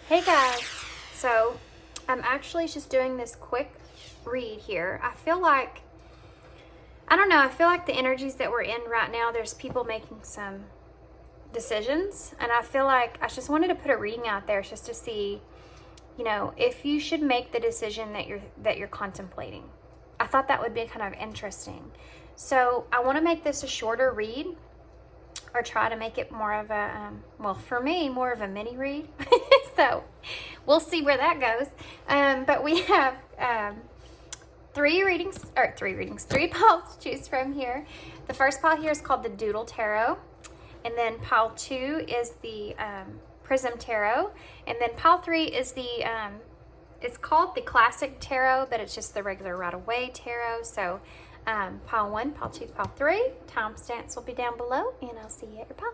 Hey guys, so I'm actually just doing this quick read here. I feel like the energies that we're in right now, there's people making some decisions, and I feel like I just wanted to put a reading out there just to see, if you should make the decision that you're contemplating. I thought that would be kind of interesting. So I want to make this a shorter read, or try to make it more of a, for me, more of a mini read. So we'll see where that goes. But we have three piles to choose from here. The first pile here is called the Doodle Tarot. And then pile 2 is the Prism Tarot. And then pile 3 is the, it's called the Classic Tarot, but it's just the regular Right-of-Way Tarot. So pile 1, pile 2, pile 3. Timestamps will be down below, and I'll see you at your pile.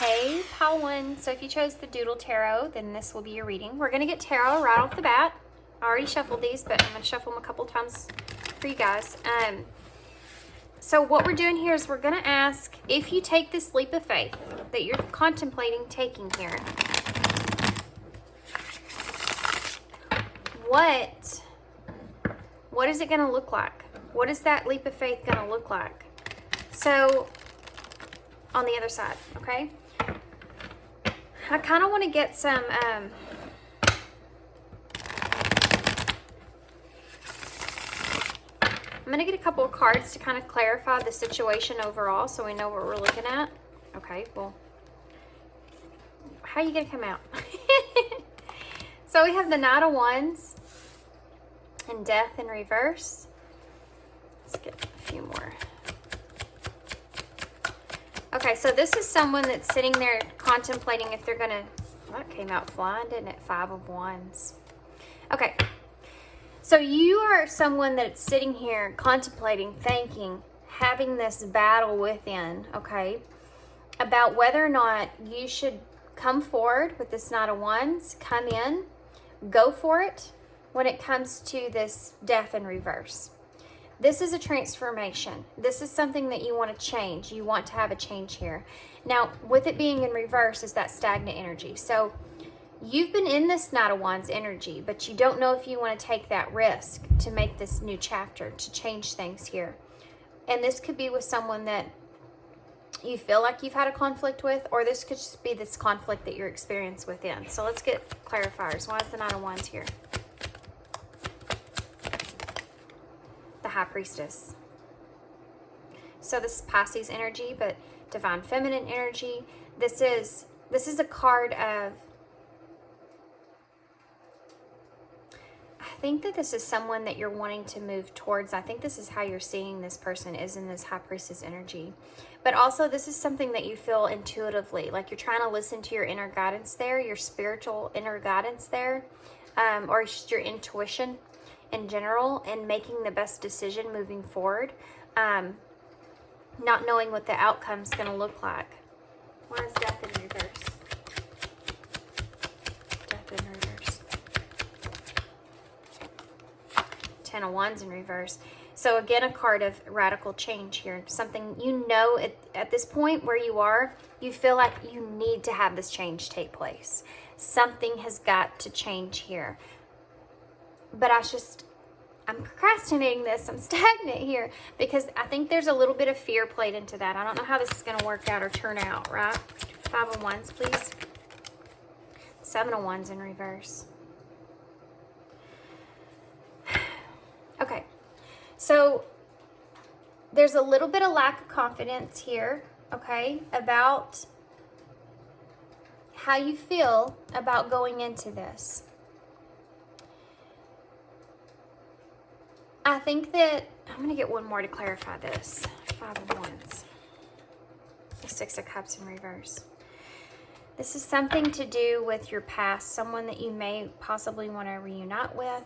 Okay, pile 1. So if you chose the Doodle Tarot, then this will be your reading. We're going to get tarot right off the bat. I already shuffled these, but I'm going to shuffle them a couple times for you guys. So what we're doing here is we're going to ask, if you take this leap of faith that you're contemplating taking here, what is it going to look like? What is that leap of faith going to look like? So on the other side, okay? I kind of want to get some I'm going to get a couple of cards to kind of clarify the situation overall so we know what we're looking at. Okay, well, how are you going to come out? So we have the Knight of Wands and Death in reverse. Let's get a few more. Okay, so this is someone that's sitting there contemplating if they're going to... That came out flying, didn't it? 5 of Wands. Okay. So you are someone that's sitting here contemplating, thinking, having this battle within, okay, about whether or not you should come forward with this Knight of Wands, come in, go for it when it comes to this Death in reverse. This is a transformation. This is something that you want to change. You want to have a change here. Now, with it being in reverse is that stagnant energy. So you've been in this Knight of Wands energy, but you don't know if you want to take that risk to make this new chapter, to change things here. And this could be with someone that you feel like you've had a conflict with, or this could just be this conflict that you're experiencing within. So let's get clarifiers. Why is the Knight of Wands here? The High Priestess. So this is Pisces energy, but divine feminine energy. This is a card of, I think that this is someone that you're wanting to move towards. I think this is how you're seeing this person, is in this High Priestess energy. But also this is something that you feel intuitively, like you're trying to listen to your inner guidance there, your spiritual inner guidance there, or just your intuition in general, and making the best decision moving forward, not knowing what the outcome is going to look like. Why is Death in reverse? Death in reverse. 10 of Wands in reverse. So again, a card of radical change here. Something at this point where you are, you feel like you need to have this change take place. Something has got to change here. But I'm procrastinating this. I'm stagnant here because I think there's a little bit of fear played into that. I don't know how this is going to work out or turn out, right? 5 of Wands, please. 7 of Wands in reverse. Okay, so there's a little bit of lack of confidence here, okay, about how you feel about going into this. I think that, I'm going to get one more to clarify this. 5 of Wands. The 6 of Cups in reverse. This is something to do with your past, someone that you may possibly want to reunite with.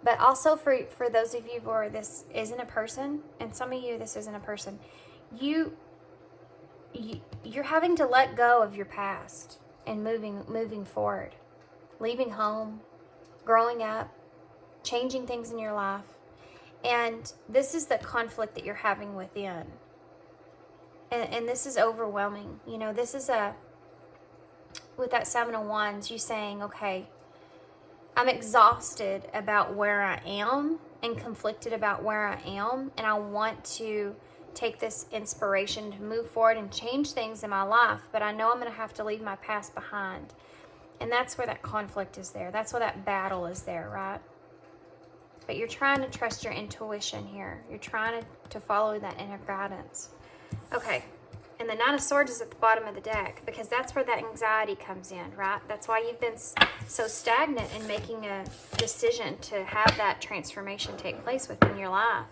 But also for those of you where this isn't a person, and some of you this isn't a person, you're having to let go of your past and moving forward, leaving home, growing up, changing things in your life. And this is the conflict that you're having within. And this is overwhelming. You know, this is with that Seven of Wands, you saying, okay, I'm exhausted about where I am and conflicted about where I am. And I want to take this inspiration to move forward and change things in my life. But I know I'm going to have to leave my past behind. And that's where that conflict is there. That's where that battle is there, right? But you're trying to trust your intuition here. You're trying to follow that inner guidance. Okay, and the Nine of Swords is at the bottom of the deck because that's where that anxiety comes in, right? That's why you've been so stagnant in making a decision to have that transformation take place within your life.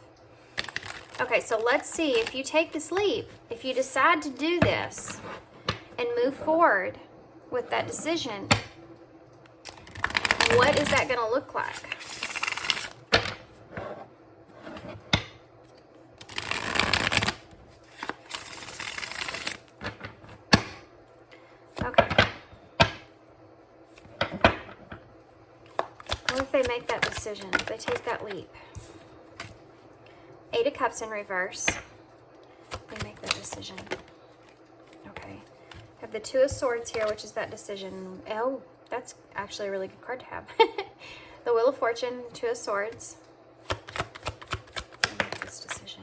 Okay, so let's see, if you take this leap, if you decide to do this and move forward with that decision, what is that going to look like? Okay. What if they make that decision? If they take that leap? Eight of Cups in reverse. They make that decision. Okay. Have the Two of Swords here, which is that decision. Oh, that's actually a really good card to have. The Wheel of Fortune, Two of Swords. They make this decision.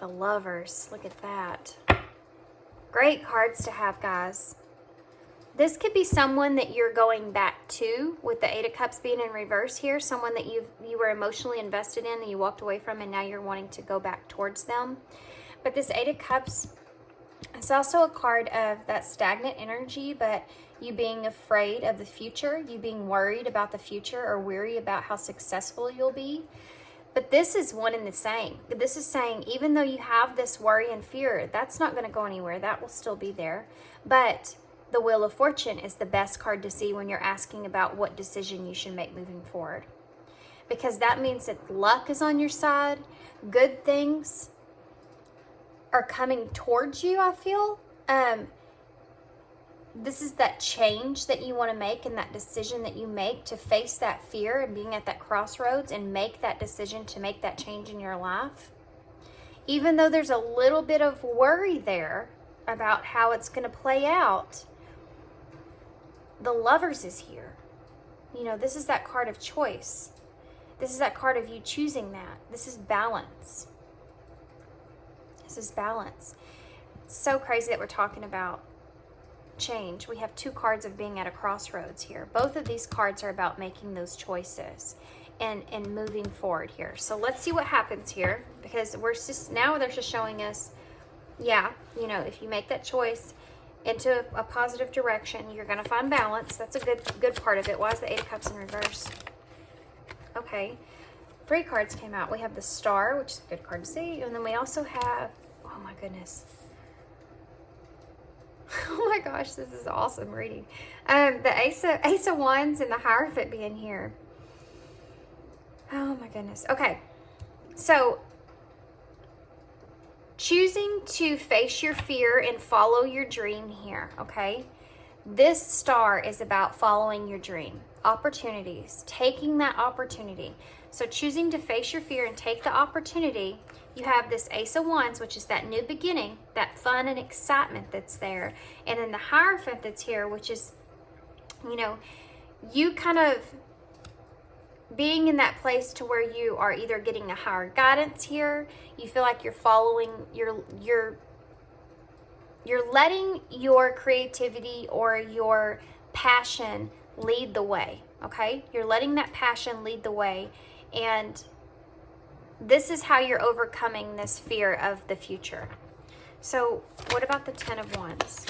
The Lovers. Look at that. Great cards to have, guys. This could be someone that you're going back to with the Eight of Cups being in reverse here. Someone that you were emotionally invested in and you walked away from and now you're wanting to go back towards them. But this Eight of Cups is also a card of that stagnant energy, but you being afraid of the future, you being worried about the future or weary about how successful you'll be. But this is one and the same. This is saying even though you have this worry and fear, that's not going to go anywhere. That will still be there. But the Wheel of Fortune is the best card to see when you're asking about what decision you should make moving forward. Because that means that luck is on your side. Good things are coming towards you, I feel. This is that change that you want to make and that decision that you make to face that fear and being at that crossroads and make that decision to make that change in your life. Even though there's a little bit of worry there about how it's going to play out, the Lovers is here. You know, this is that card of choice. This is that card of you choosing that. This is balance. This is balance. It's so crazy that we're talking about change. We have two cards of being at a crossroads here. Both of these cards are about making those choices and moving forward here. So let's see what happens here, because now they're just showing us, yeah, you know, if you make that choice into a positive direction, you're going to find balance. That's a good part of it. Why is the Eight of Cups in reverse? Okay, three cards came out. We have the Star, which is a good card to see, and then we also have, oh my goodness, oh my gosh, this is awesome reading. The Ace of Wands and the Hierophant being here. Oh my goodness. Okay, so choosing to face your fear and follow your dream here, okay? This Star is about following your dream. Opportunities, taking that opportunity. So choosing to face your fear and take the opportunity. You have this Ace of Wands, which is that new beginning, that fun and excitement that's there. And then the Hierophant that's here, which is, you know, you kind of being in that place to where you are either getting a higher guidance here, you feel like you're following, you're letting your creativity or your passion lead the way, okay? You're letting that passion lead the way, and this is how you're overcoming this fear of the future. So what about the Ten of Wands?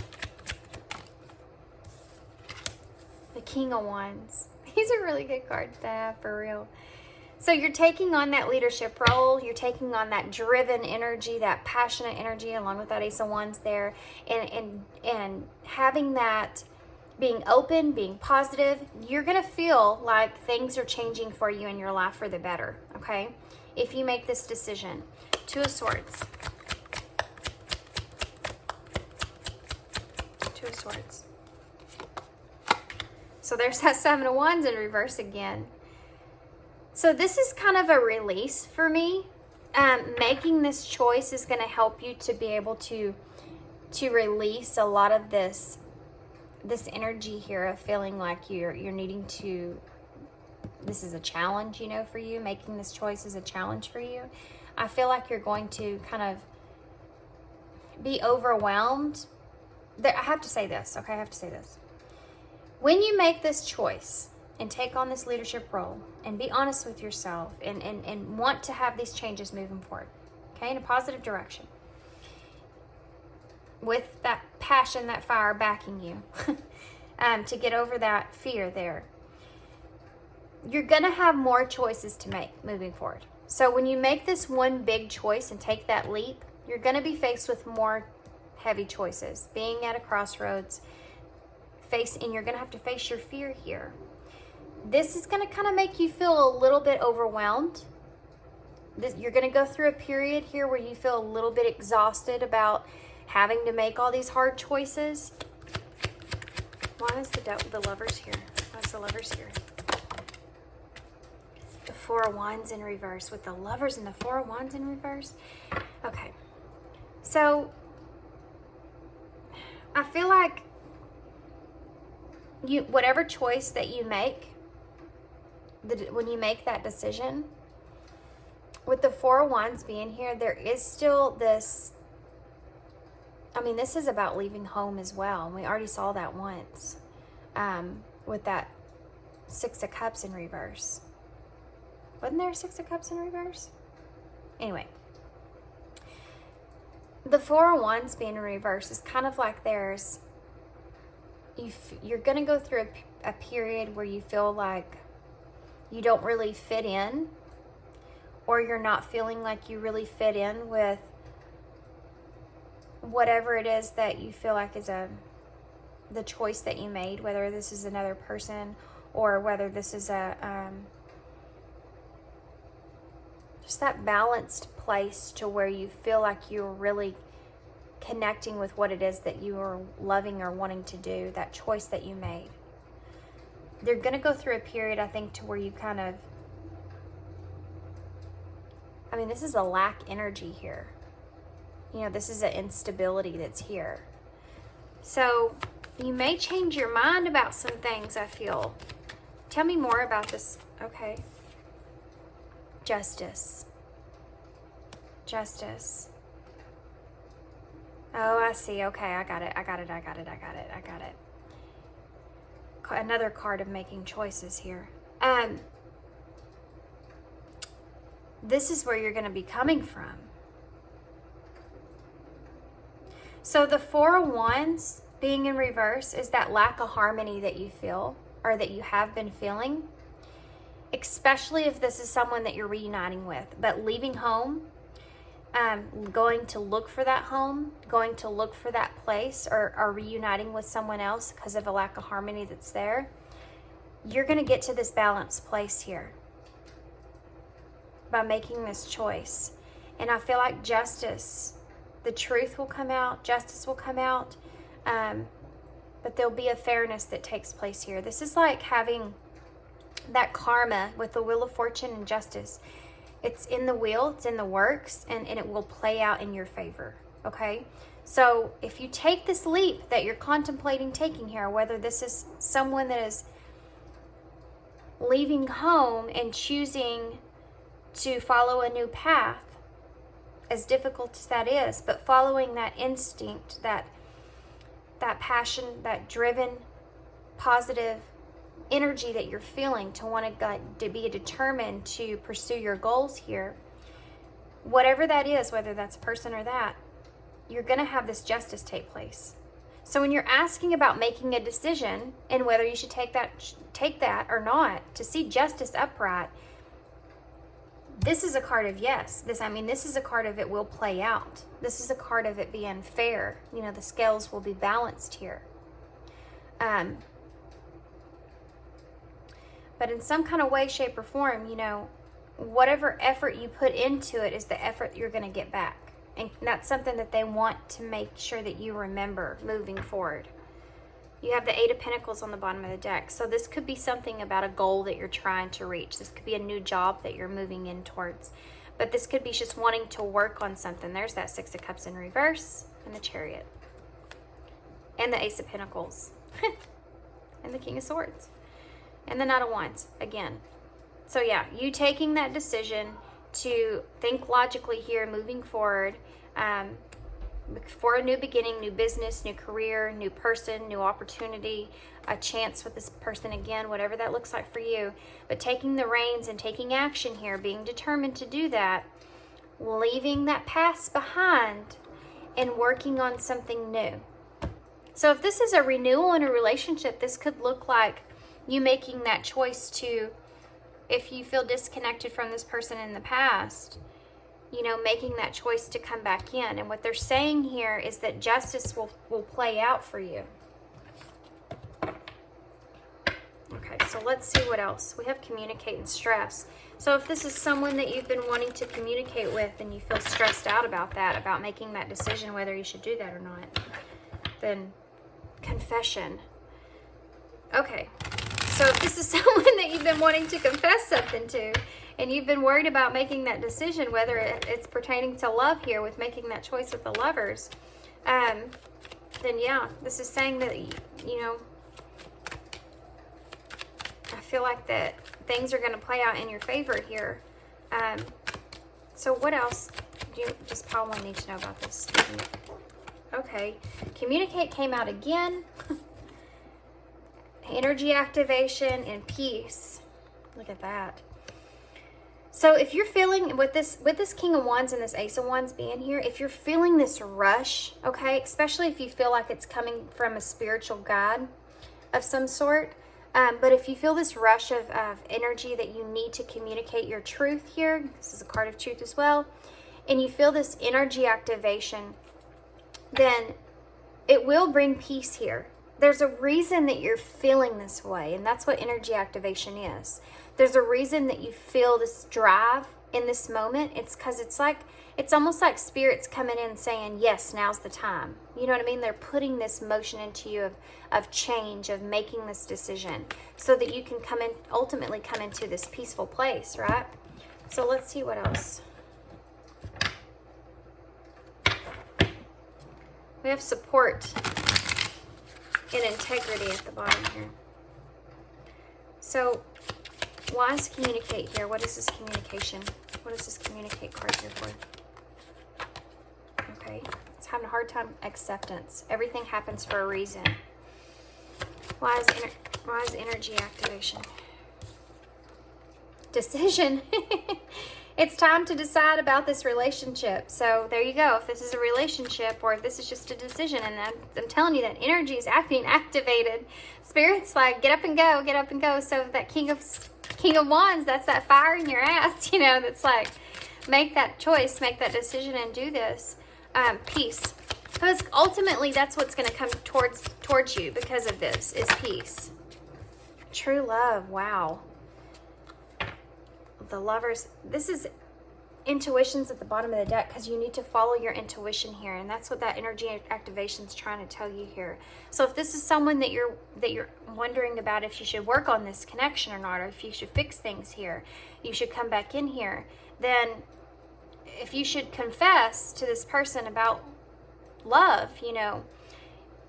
The King of Wands. These are really good cards to have, for real. So you're taking on that leadership role. You're taking on that driven energy, that passionate energy, along with that Ace of Wands there. And having that, being open, being positive, you're going to feel like things are changing for you in your life for the better, okay? If you make this decision. Two of Swords. Two of Swords. So there's that Seven of Wands in reverse again. So this is kind of a release for me. Making this choice is going to help you to be able to release a lot of this energy here of feeling like you're needing to, this is a challenge, you know, for you. Making this choice is a challenge for you. I feel like you're going to kind of be overwhelmed. I have to say this, okay? I have to say this. When you make this choice and take on this leadership role and be honest with yourself and want to have these changes moving forward, okay, in a positive direction, with that passion, that fire backing you, to get over that fear there, you're going to have more choices to make moving forward. So when you make this one big choice and take that leap, you're going to be faced with more heavy choices. Being at a crossroads, and you're going to have to face your fear here. This is going to kind of make you feel a little bit overwhelmed. You're going to go through a period here where you feel a little bit exhausted about having to make all these hard choices. Why is the Lovers here? Why is the Lovers here? The Four of Wands in reverse with the Lovers and the Four of Wands in reverse. Okay. So I feel like whatever choice that you make, when you make that decision, with the Four of Wands being here, there is still this, I mean, this is about leaving home as well. We already saw that once with that Six of Cups in reverse. Wasn't there a Six of Cups in reverse? Anyway, the Four of Wands being in reverse is kind of like you're going to go through a period where you feel like you don't really fit in, or you're not feeling like you really fit in with whatever it is that you feel like is the choice that you made, whether this is another person or whether this is just that balanced place to where you feel like you're really connecting with what it is that you are loving or wanting to do, that choice that you made. They're going to go through a period, I think, to where you kind of, I mean, this is a lack energy here. You know, this is an instability that's here. So you may change your mind about some things, I feel. Tell me more about this. Okay. Justice. Justice. Oh, I see. Okay, I got it. Another card of making choices here. This is where you're going to be coming from. So the Four of Wands being in reverse is that lack of harmony that you feel, or that you have been feeling, especially if this is someone that you're reuniting with. But leaving home, going to look for that home, going to look for that place, or reuniting with someone else because of a lack of harmony that's there, you're going to get to this balanced place here by making this choice. And I feel like justice, the truth will come out, justice will come out, but there'll be a fairness that takes place here. This is like having that karma with the Wheel of Fortune and justice. It's in the wheel, it's in the works, and it will play out in your favor, okay? So if you take this leap that you're contemplating taking here, whether this is someone that is leaving home and choosing to follow a new path, as difficult as that is, but following that instinct, that passion, that driven, positive energy that you're feeling to want to be determined to pursue your goals here, whatever that is, whether that's a person or that, you're going to have this justice take place. So when you're asking about making a decision and whether you should take that or not, to see justice upright, this is a card of yes. This is a card of it will play out. This is a card of it being fair. You know, the scales will be balanced here. But in some kind of way, shape, or form, you know, whatever effort you put into it is the effort you're going to get back. And that's something that they want to make sure that you remember moving forward. You have the Eight of Pentacles on the bottom of the deck. So this could be something about a goal that you're trying to reach. This could be a new job that you're moving in towards. But this could be just wanting to work on something. There's that Six of Cups in reverse and the Chariot. And the Ace of Pentacles. And the King of Swords. And the Knight of Wands again. So yeah, you taking that decision to think logically here, moving forward, for a new beginning, new business, new career, new person, new opportunity, a chance with this person again, whatever that looks like for you. But taking the reins and taking action here, being determined to do that, leaving that past behind and working on something new. So if this is a renewal in a relationship, this could look like you making that choice if you feel disconnected from this person in the past, making that choice to come back in. And what they're saying here is that justice will play out for you. Okay, so let's see what else. We have communicate and stress. So if this is someone that you've been wanting to communicate with and you feel stressed out about that, about making that decision whether you should do that or not, then confession. Okay, so if this is someone that you've been wanting to confess something to, and you've been worried about making that decision, whether it's pertaining to love here with making that choice with the Lovers, then yeah, this is saying that, I feel like that things are going to play out in your favor here. So what else does Paul need to know about this? Okay, communicate came out again. Energy activation and peace. Look at that. So if you're feeling with this King of Wands and this Ace of Wands being here, if you're feeling this rush, okay, especially if you feel like it's coming from a spiritual guide of some sort, but if you feel this rush of energy that you need to communicate your truth here, this is a card of truth as well, and you feel this energy activation, then it will bring peace here. There's a reason that you're feeling this way, and that's what energy activation is. There's a reason that you feel this drive in this moment. It's because it's almost like Spirit's coming in saying, yes, now's the time. You know what I mean? They're putting this motion into you of change, of making this decision, so that you can ultimately come into this peaceful place, right? So let's see what else. We have support and integrity at the bottom here. So wise communicate here. What is this communication? What is this communicate card here for? Okay, it's having a hard time acceptance. Everything happens for a reason. Wise energy activation. Decision. It's time to decide about this relationship. So there you go. If this is a relationship or if this is just a decision, and I'm telling you that energy is being activated. Spirit's like, get up and go, get up and go. So that King of Wands, that's that fire in your ass, that's like, make that choice, make that decision and do this. Peace. Because ultimately that's what's going to come towards you because of this, is peace. True love. Wow. The Lovers, this is intuitions at the bottom of the deck, because you need to follow your intuition here, and that's what that energy activation is trying to tell you here. So if this is someone that you're wondering about if you should work on this connection or not, or if you should fix things here, you should come back in here, then if you should confess to this person about love,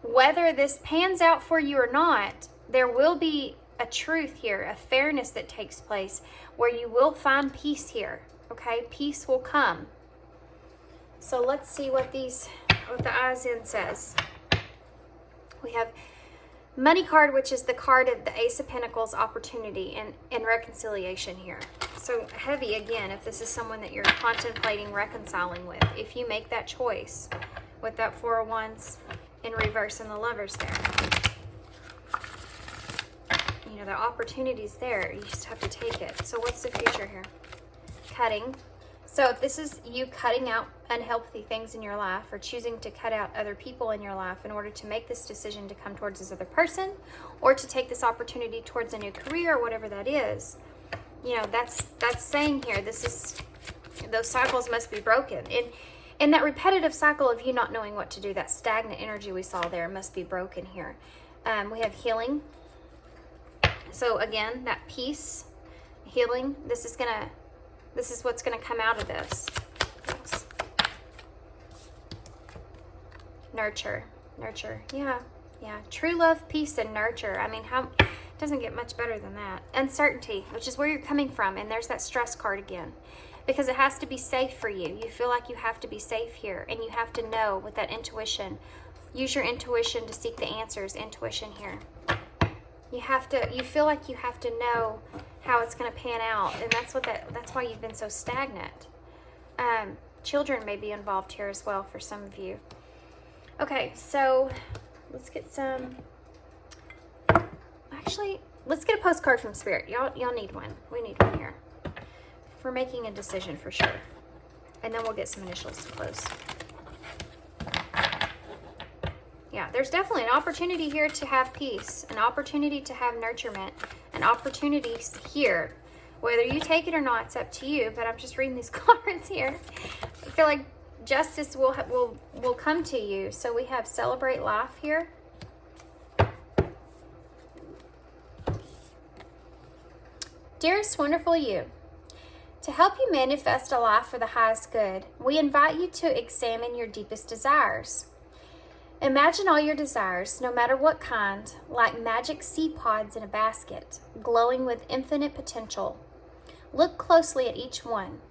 whether this pans out for you or not, there will be a truth here, a fairness that takes place where you will find peace here. Okay, peace will come. So let's see what the Eyes In says. We have Money card, which is the card of the Ace of Pentacles, opportunity and reconciliation here. So heavy again if this is someone that you're contemplating reconciling with. If you make that choice with that Four of Wands in reverse and the Lovers there. The opportunity's there. You just have to take it. So what's the future here? Cutting. So if this is you cutting out unhealthy things in your life, or choosing to cut out other people in your life in order to make this decision to come towards this other person, or to take this opportunity towards a new career, or whatever that is, that's saying here, those cycles must be broken. And that repetitive cycle of you not knowing what to do, that stagnant energy we saw there, must be broken here. We have healing. So again, that peace, healing, this is what's gonna come out of this. Thanks. Nurture. Yeah. True love, peace, and nurture. I mean, it doesn't get much better than that. Uncertainty, which is where you're coming from, and there's that stress card again. Because it has to be safe for you. You feel like you have to be safe here, and you have to know with that intuition. Use your intuition to seek the answers. Intuition here. You feel like you have to know how it's going to pan out, and that's why you've been so stagnant. Children may be involved here as well for some of you. Okay, so let's get some. Actually, let's get a postcard from Spirit. Y'all need one. We need one here. We're making a decision for sure. And then we'll get some initials to close. Yeah, there's definitely an opportunity here to have peace, an opportunity to have nurturement, an opportunity here. Whether you take it or not, it's up to you, but I'm just reading these cards here. I feel like justice will come to you. So we have celebrate life here. Dearest wonderful you, to help you manifest a life for the highest good, we invite you to examine your deepest desires. Imagine all your desires, no matter what kind, like magic seed pods in a basket, glowing with infinite potential. Look closely at each one.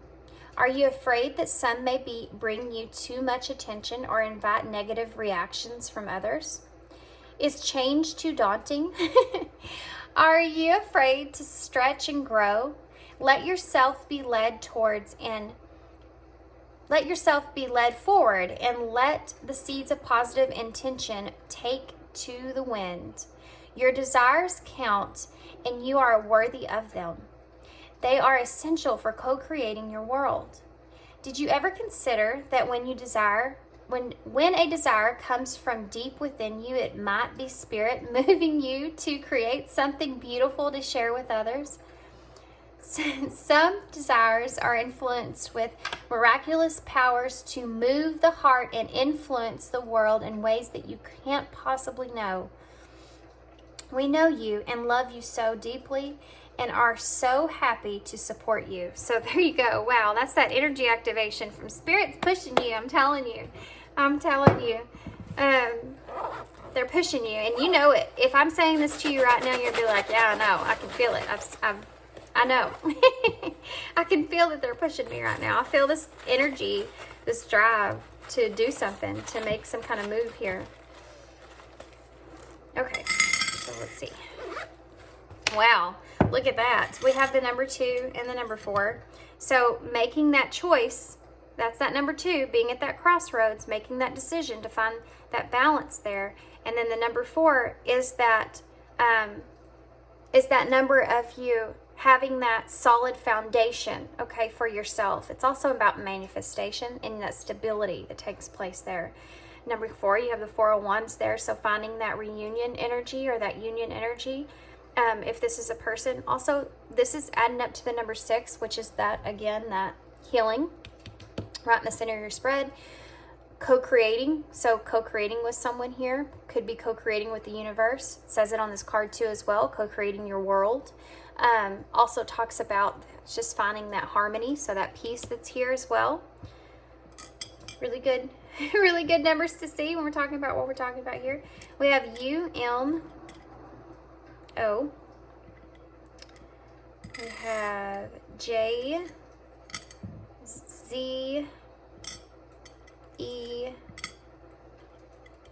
Are you afraid that some may bring you too much attention or invite negative reactions from others? Is change too daunting? Are you afraid to stretch and grow? Let yourself be led forward and let the seeds of positive intention take to the wind. Your desires count and you are worthy of them. They are essential for co-creating your world. Did you ever consider that when a desire comes from deep within you, it might be Spirit moving you to create something beautiful to share with others? Some desires are influenced with miraculous powers to move the heart and influence the world in ways that you can't possibly know. We know you and love you so deeply and are so happy to support you. So there you go. Wow, that's that energy activation from Spirit's pushing you. I'm telling you. They're pushing you, and you know it. If I'm saying this to you right now, you'll be like, yeah, I know. I can feel it. I know. I can feel that they're pushing me right now. I feel this energy, this drive to do something, to make some kind of move here. Okay, so let's see. Wow, look at that. We have the number 2 and the number 4. So making that choice, that's that number 2, being at that crossroads, making that decision to find that balance there. And then the number 4 is that number of you having that solid foundation, okay, for yourself. It's also about manifestation and that stability that takes place there. Number 4, you have the 4 of Wands there, so finding that reunion energy or that union energy. If this is a person, also this is adding up to the number 6, which is that, again, that healing right in the center of your spread. Co-creating, so co-creating with someone here, could be co-creating with the universe. It says it on this card too as well, co-creating your world. Also talks about just finding that harmony, so that peace that's here as well. Really good, really good numbers to see when we're talking about what we're talking about here. We have UMO. We have JZE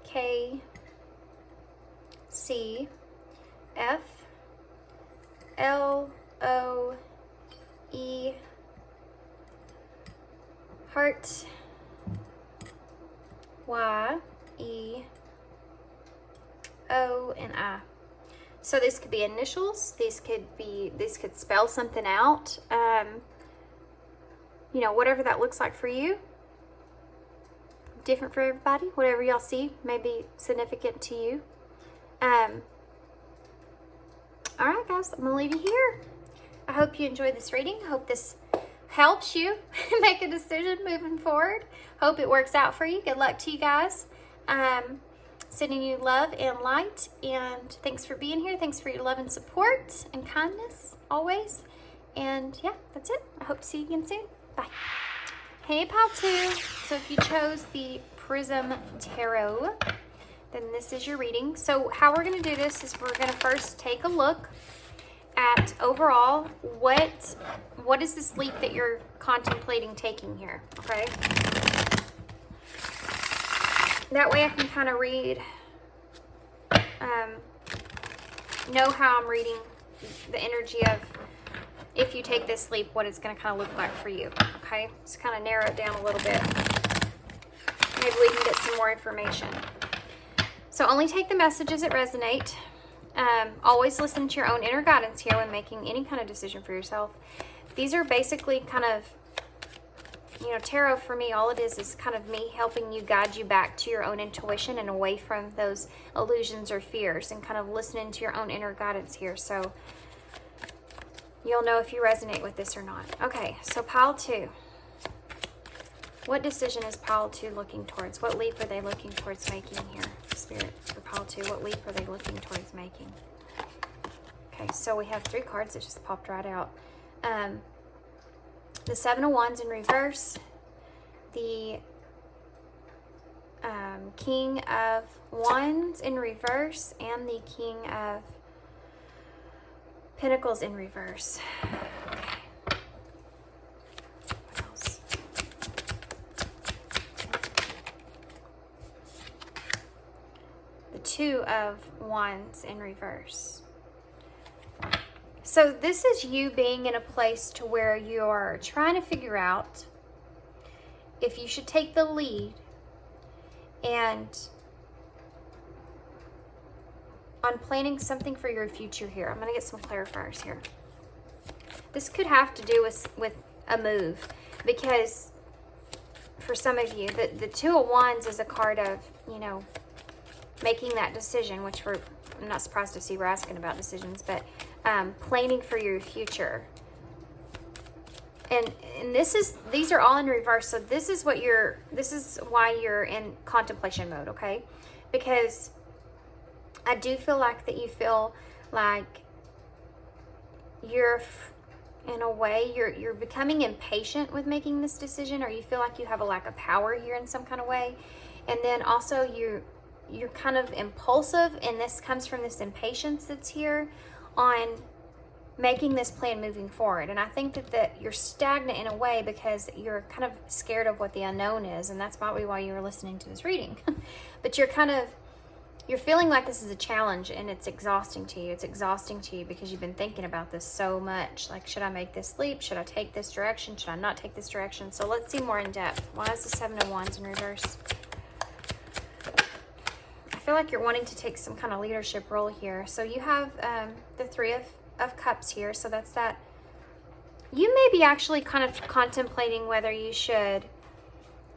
KCF LOE heart YEO and I. So this could be initials. These could spell something out. You know, whatever that looks like for you. Different for everybody. Whatever y'all see may be significant to you. All right, guys, I'm gonna leave you here. I hope you enjoyed this reading. I hope this helps you make a decision moving forward. Hope it works out for you. Good luck to you guys. Sending you love and light, and thanks for being here. Thanks for your love and support and kindness always. And yeah, that's it. I hope to see you again soon. Bye. Hey, Pile 2. So if you chose the Prism Tarot, then this is your reading. So how we're going to do this is we're going to first take a look at overall what is this leap that you're contemplating taking here, okay? That way I can kind of read, know how I'm reading the energy of if you take this leap, what it's going to kind of look like for you, okay? Just kind of narrow it down a little bit. Maybe we can get some more information. So only take the messages that resonate. Always listen to your own inner guidance here when making any kind of decision for yourself. These are basically kind of, you know, tarot for me, all it is kind of me helping you guide you back to your own intuition and away from those illusions or fears and kind of listening to your own inner guidance here. So you'll know if you resonate with this or not. Okay, so Pile 2. What decision is Pile 2 looking towards? What leap are they looking towards making here? Spirit, for Pile 2, what leap are they looking towards making? Okay, so we have 3 cards that just popped right out. The 7 of Wands in reverse, the King of Wands in reverse, and the King of Pentacles in reverse. Okay. What else? The 2 of Wands in reverse. So this is you being in a place to where you're trying to figure out if you should take the lead and on planning something for your future here. I'm going to get some clarifiers here. This could have to do with a move, because for some of you, the 2 of Wands is a card of, you know, making that decision, which I'm not surprised to see we're asking about decisions, but planning for your future. And these are all in reverse. So this is why you're in contemplation mode, okay? Because I do feel like that you feel like you're, in a way, you're becoming impatient with making this decision, or you feel like you have a lack of power here in some kind of way. And then also you're kind of impulsive, and this comes from this impatience that's here on making this plan moving forward. And I think that you're stagnant in a way because you're kind of scared of what the unknown is, and that's probably why you were listening to this reading. But you're feeling like this is a challenge, and it's exhausting to you. It's exhausting to you because you've been thinking about this so much. Like, should I make this leap? Should I take this direction? Should I not take this direction? So let's see more in depth. Why is the 7 of Wands in reverse? I feel like you're wanting to take some kind of leadership role here. So you have the 3 of Cups here. So that's that. You may be actually kind of contemplating whether you should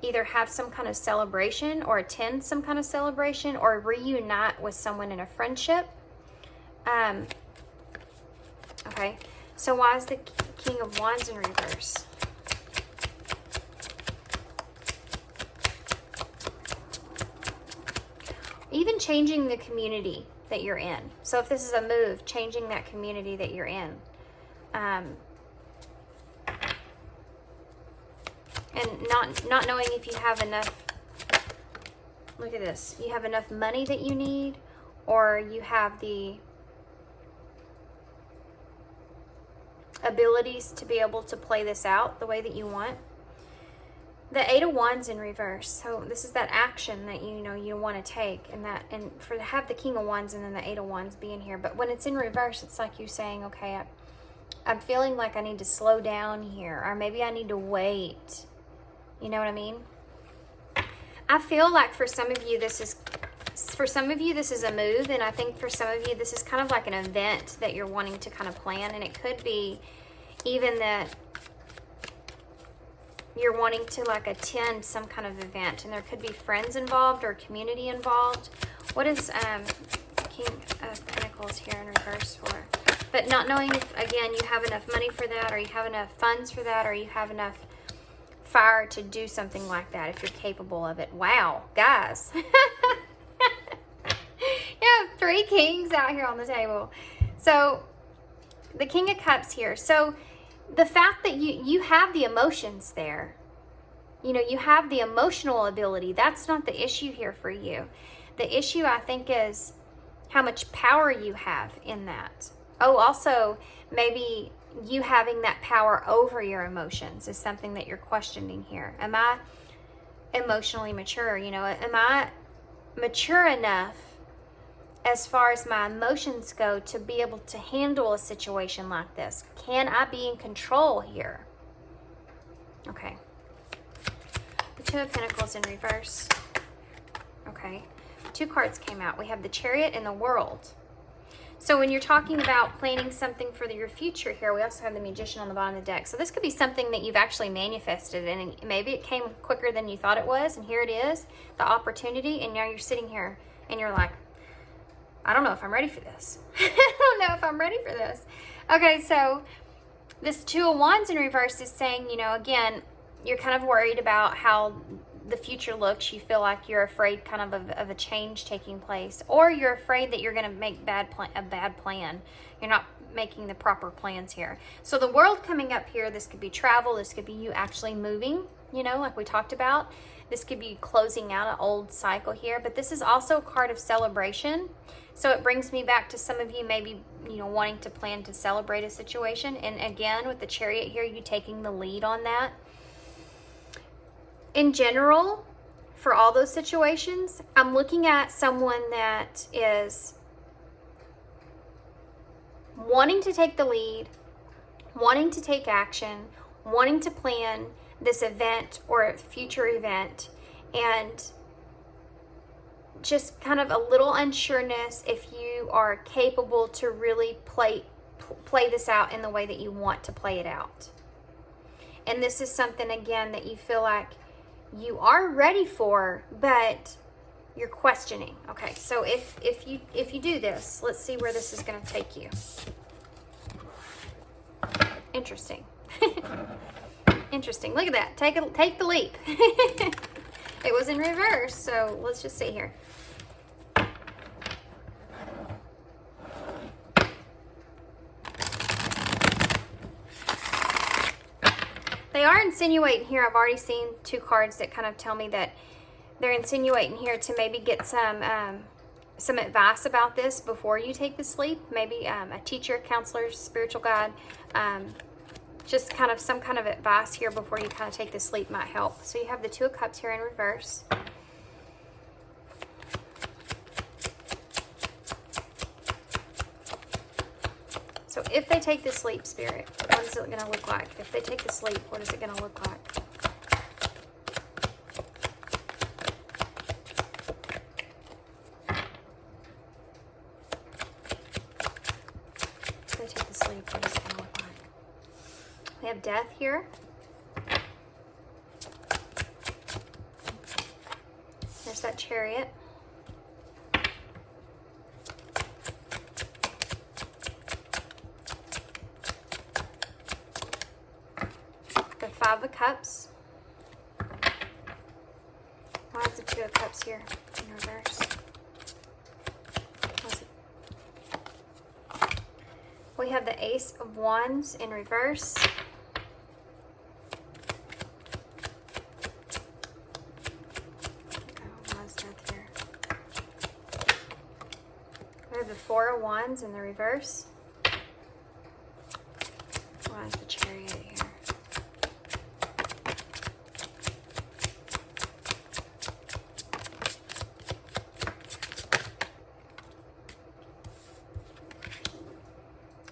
either have some kind of celebration or attend some kind of celebration or reunite with someone in a friendship. Okay, so why is the King of Wands in reverse? Even changing the community that you're in. So if this is a move, changing that community that you're in. And not knowing if you have enough, look at this, you have enough money that you need, or you have the abilities to be able to play this out the way that you want. The 8 of Wands in reverse. So this is that action that you want to take, and for to have the King of Wands and then the 8 of Wands being here. But when it's in reverse, it's like you saying, okay, I'm feeling like I need to slow down here, or maybe I need to wait. You know what I mean? I feel like for some of you this is a move, and I think for some of you this is kind of like an event that you're wanting to kind of plan, and it could be even that you're wanting to like attend some kind of event, and there could be friends involved or community involved. What is King of Pentacles here in reverse for? But not knowing if, again, you have enough money for that, or you have enough funds for that, or you have enough fire to do something like that if you're capable of it. Wow, guys. 3 kings out here on the table. So the King of Cups here. So the fact that you have the emotions there, you know, you have the emotional ability. That's not the issue here for you. The issue, I think, is how much power you have in that. Oh, also, maybe you having that power over your emotions is something that you're questioning here. Am I emotionally mature? You know, am I mature enough as far as my emotions go to be able to handle a situation like this? Can I be in control here? Okay. The Two of Pentacles in reverse. Okay. 2 cards came out. We have the Chariot and the World. So when you're talking about planning something for your future here, we also have the Magician on the bottom of the deck. So this could be something that you've actually manifested, and maybe it came quicker than you thought it was, and here it is, the opportunity, and now you're sitting here and you're like, I don't know if I'm ready for this. I don't know if I'm ready for this. Okay, so this Two of Wands in reverse is saying, you know, again, you're kind of worried about how the future looks. You feel like you're afraid kind of a change taking place, or you're afraid that you're going to make a bad plan. You're not making the proper plans here. So the World coming up here, this could be travel. This could be you actually moving, you know, like we talked about. This could be closing out an old cycle here, but this is also a card of celebration. So it brings me back to some of you maybe, you know, wanting to plan to celebrate a situation. And again, with the Chariot here, you taking the lead on that. In general, for all those situations, I'm looking at someone that is wanting to take the lead, wanting to take action, wanting to plan this event or future event, and just kind of a little unsureness if you are capable to really play this out in the way that you want to play it out. And this is something, again, that you feel like you are ready for, but you're questioning. Okay, so if you do this, let's see where this is going to take you. Interesting. Interesting. Look at that. Take the leap. It was in reverse, so let's just see here. They are insinuating here. I've already seen 2 cards that kind of tell me that they're insinuating here to maybe get some advice about this before you take the sleep. Maybe a teacher, counselor, spiritual guide, just kind of some kind of advice here before you kind of take the sleep might help. So you have the Two of Cups here in reverse. So if they take the sleep, Spirit, what is it going to look like? If they take the sleep, what is it going to look like? If they take the sleep, what is it going to look like? We have Death here. There's that Chariot. Five of Cups. Why is the Two of Cups here in reverse? We have the Ace of Wands in reverse. Why is Death here? We have the Four of Wands in the reverse. Why is the Chariot here?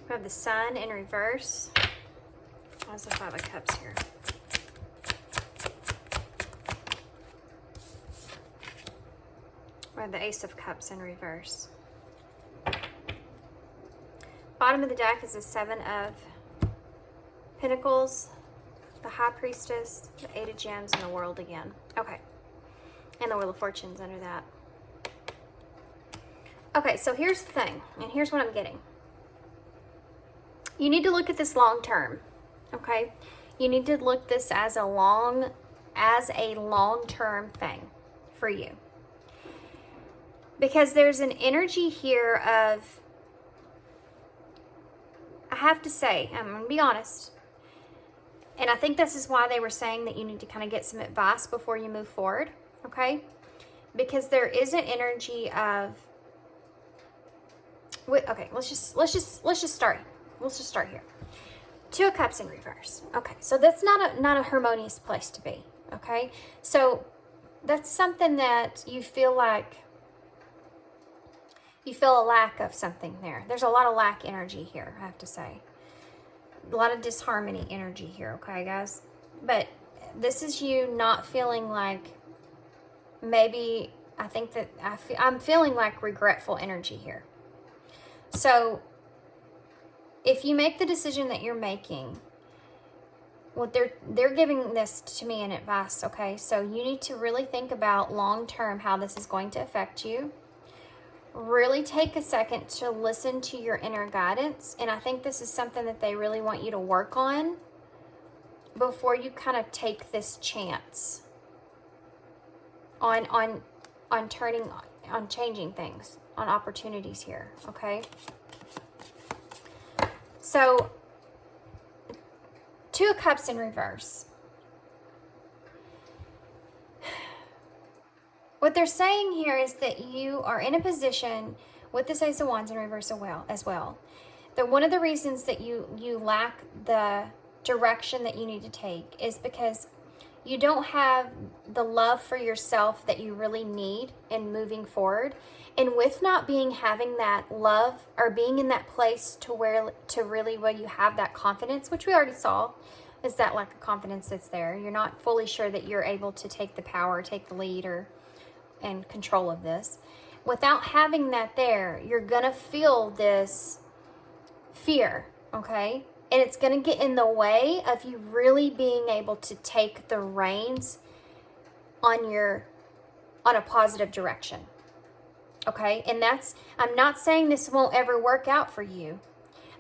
We have the Sun in reverse. Why's the Five of Cups here? We have the Ace of Cups in reverse. Bottom of the deck is the Seven of Pentacles, the High Priestess, the Eight of Gems, and the World again. Okay. And the Wheel of Fortune's under that. Okay, so here's the thing, and here's what I'm getting. You need to look at this long term, okay? You need to look this as a long-term thing for you. Because there's an energy here of, I have to say, I'm going to be honest, and I think this is why they were saying that you need to kind of get some advice before you move forward, okay? Because there is an energy of, okay, let's just start. Let's just start here. Two of Cups in reverse. Okay, so that's not a harmonious place to be, okay? So that's something that you feel like you feel a lack of something there. There's a lot of lack energy here, I have to say. A lot of disharmony energy here, okay, guys? But this is you not feeling like, maybe, I think that I'm feeling like regretful energy here. So if you make the decision that you're making, well, they're giving this to me in advice, okay? So you need to really think about long-term how this is going to affect you. Really take a second to listen to your inner guidance. And I think this is something that they really want you to work on before you kind of take this chance on changing things, on opportunities here, okay? So, Two of Cups in reverse. What they're saying here is that you are in a position with this Ace of Wands in reverse as well. That one of the reasons that you lack the direction that you need to take is because you don't have the love for yourself that you really need in moving forward. And with not having that love or being in that place to really where you have that confidence, which we already saw, is that lack of confidence that's there. You're not fully sure that you're able to take the power, take the lead, and control of this. Without having that there, you're gonna feel this fear, okay? And it's gonna get in the way of you really being able to take the reins on a positive direction, okay? And I'm not saying this won't ever work out for you.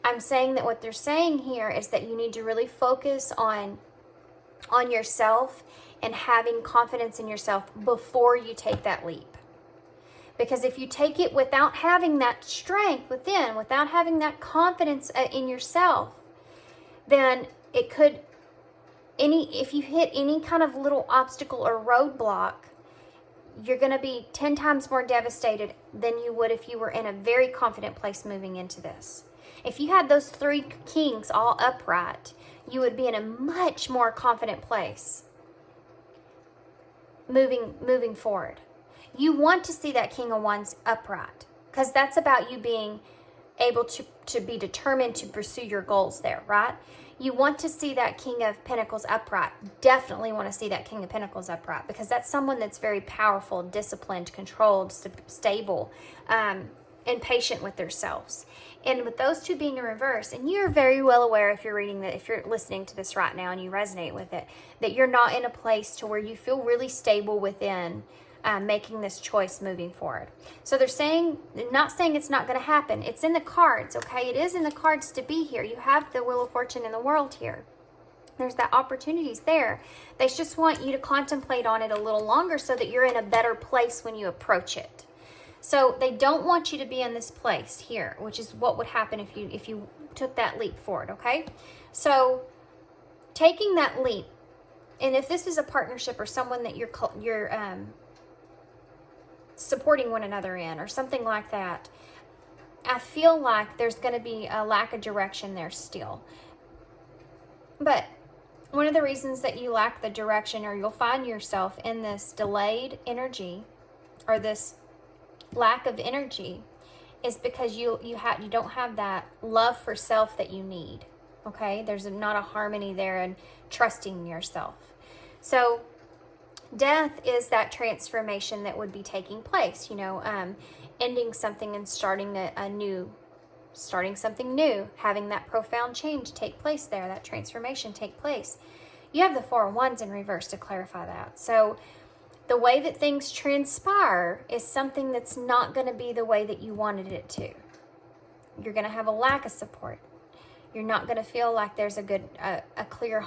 I'm saying that what they're saying here is that you need to really focus on yourself and having confidence in yourself before you take that leap. Because if you take it without having that strength within, without having that confidence in yourself, then it could, if you hit any kind of little obstacle or roadblock, you're going to be 10 times more devastated than you would if you were in a very confident place moving into this. If you had those three kings all upright, you would be in a much more confident place moving forward. You want to see that King of Wands upright, because that's about you being able to be determined to pursue your goals there, right? You want to see that King of Pentacles upright. Definitely want to see that King of Pentacles upright, because that's someone that's very powerful, disciplined, controlled, stable, and patient with themselves. And with those two being in reverse, and you're very well aware if you're listening to this right now and you resonate with it, that you're not in a place to where you feel really stable within making this choice moving forward. So they're not saying it's not going to happen. It's in the cards, okay? It is in the cards to be here. You have the Wheel of Fortune in the world here. There's that opportunities there. They just want you to contemplate on it a little longer so that you're in a better place when you approach it. So they don't want you to be in this place here, which is what would happen if you took that leap forward, okay? So taking that leap, and if this is a partnership or someone that you're supporting one another in or something like that, I feel like there's going to be a lack of direction there still. But one of the reasons that you lack the direction, or you'll find yourself in this delayed energy or this lack of energy, is because you don't have that love for self that you need, okay? There's not a harmony there and trusting yourself. So death is that transformation that would be taking place, ending something and starting something new, having that profound change take place there, that transformation take place. You have the Four of Wands in reverse to clarify that. So the way that things transpire is something that's not going to be the way that you wanted it to. You're going to have a lack of support. You're not going to feel like there's a clear,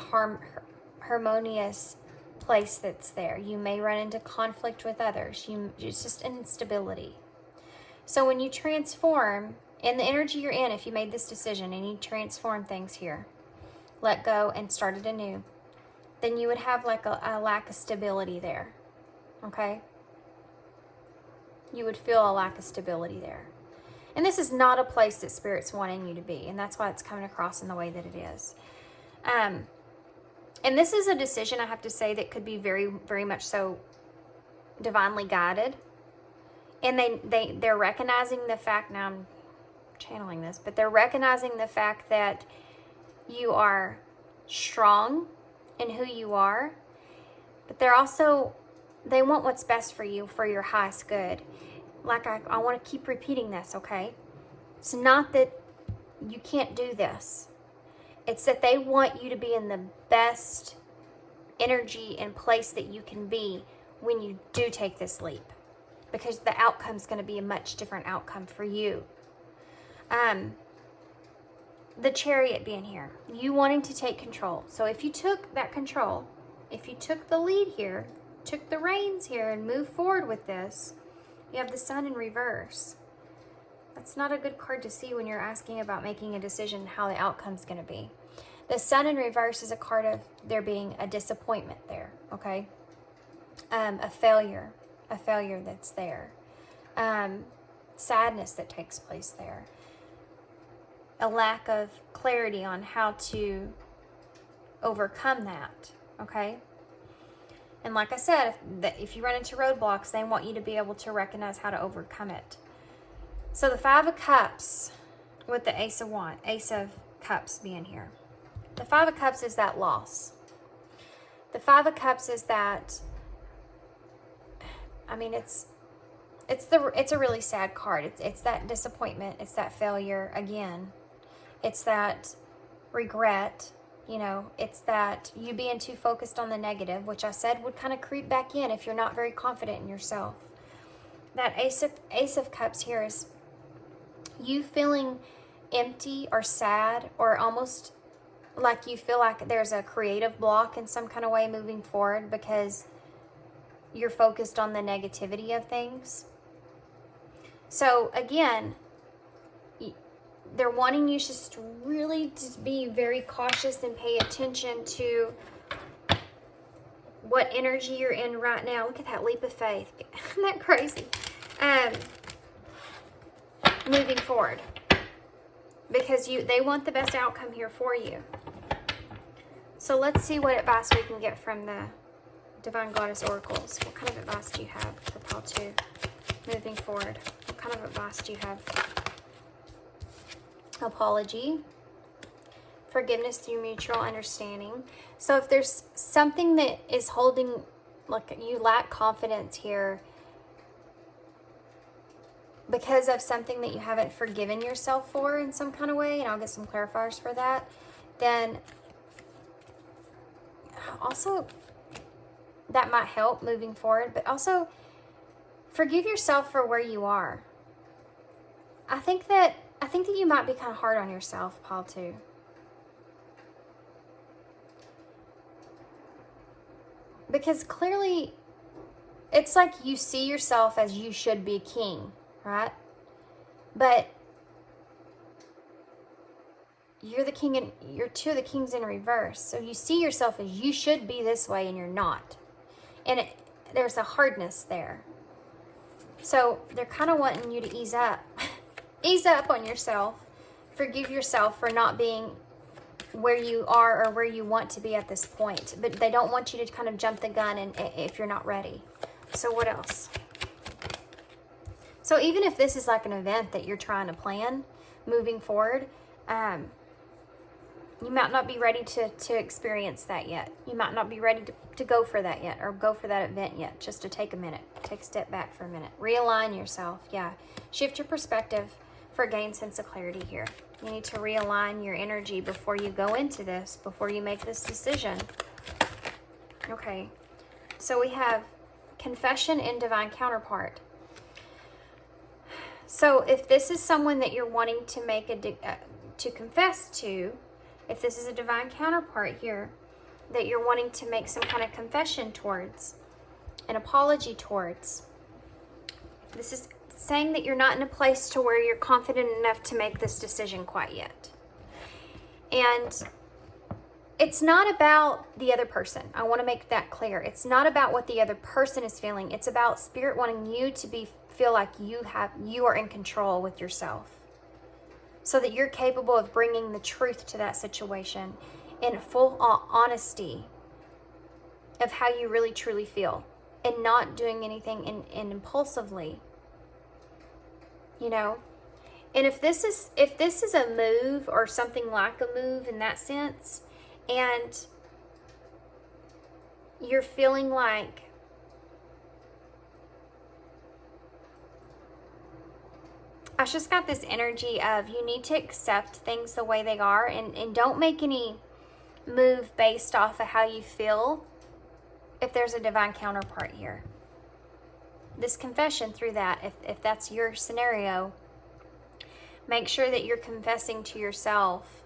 harmonious place that's there. You may run into conflict with others. It's just instability, So when you transform, in the energy you're in, if you made this decision and you transform things here, let go and started anew, then you would have like a lack of stability there, okay? You would feel a lack of stability there. And this is not a place that Spirit's wanting you to be, and that's why it's coming across in the way that it is. And this is a decision, I have to say, that could be very, very much so divinely guided. And they're recognizing the fact, now I'm channeling this, but they're recognizing the fact that you are strong in who you are, but they want what's best for you, for your highest good. Like I want to keep repeating this, okay? It's not that you can't do this. It's that they want you to be in the best energy and place that you can be when you do take this leap, because the outcome's going to be a much different outcome for you. The Chariot being here, you wanting to take control. So if you took that control, if you took the lead here, took the reins here and moved forward with this, you have the Sun in reverse. That's not a good card to see when you're asking about making a decision how the outcome's going to be. The Sun in reverse is a card of there being a disappointment there, okay? A failure that's there. Sadness that takes place there. A lack of clarity on how to overcome that, okay? And like I said, if you run into roadblocks, they want you to be able to recognize how to overcome it. So the Five of Cups with the Ace of Cups being here. The Five of Cups is that loss. The Five of Cups is that, I mean, it's a really sad card. It's that disappointment. It's that failure again. It's that regret. You know, it's that you being too focused on the negative, which I said would kind of creep back in if you're not very confident in yourself. That Ace of Cups here is you feeling empty or sad, or almost like you feel like there's a creative block in some kind of way moving forward because you're focused on the negativity of things. So again, they're wanting you just really to be very cautious and pay attention to what energy you're in right now. Look at that leap of faith. Isn't that crazy? Moving forward. Because they want the best outcome here for you. So let's see what advice we can get from the Divine Goddess Oracles. What kind of advice do you have for Pile 2 moving forward? What kind of advice do you have? Apology, forgiveness through mutual understanding. So if there's something that is holding, like you lack confidence here because of something that you haven't forgiven yourself for in some kind of way, and I'll get some clarifiers for that, then also that might help moving forward. But also forgive yourself for where you are. I think that you might be kind of hard on yourself, Pile 2. Because clearly, it's like you see yourself as you should be a king, right? But you're the king and you're two of the kings in reverse. So you see yourself as you should be this way and you're not. And there's a hardness there. So they're kind of wanting you to ease up. Ease up on yourself. Forgive yourself for not being where you are or where you want to be at this point. But they don't want you to kind of jump the gun and if you're not ready. So what else? So even if this is like an event that you're trying to plan moving forward, you might not be ready to experience that yet. You might not be ready to go for that yet, or go for that event yet. Just to take a minute. Take a step back for a minute. Realign yourself. Yeah. Shift your perspective for a gained sense of clarity here. You need to realign your energy before you go into this, before you make this decision. Okay. So we have confession and divine counterpart. So if this is someone that you're wanting to make to confess to, if this is a divine counterpart here that you're wanting to make some kind of confession towards, an apology towards, this is saying that you're not in a place to where you're confident enough to make this decision quite yet. And it's not about the other person. I want to make that clear. It's not about what the other person is feeling. It's about Spirit wanting you to feel like you are in control with yourself, so that you're capable of bringing the truth to that situation in full honesty of how you really truly feel, and not doing anything in impulsively, you know. And if this is a move or something like a move in that sense, and you're feeling like I just got this energy of you need to accept things the way they are, and don't make any move based off of how you feel if there's a divine counterpart here. This confession through that, if that's your scenario, make sure that you're confessing to yourself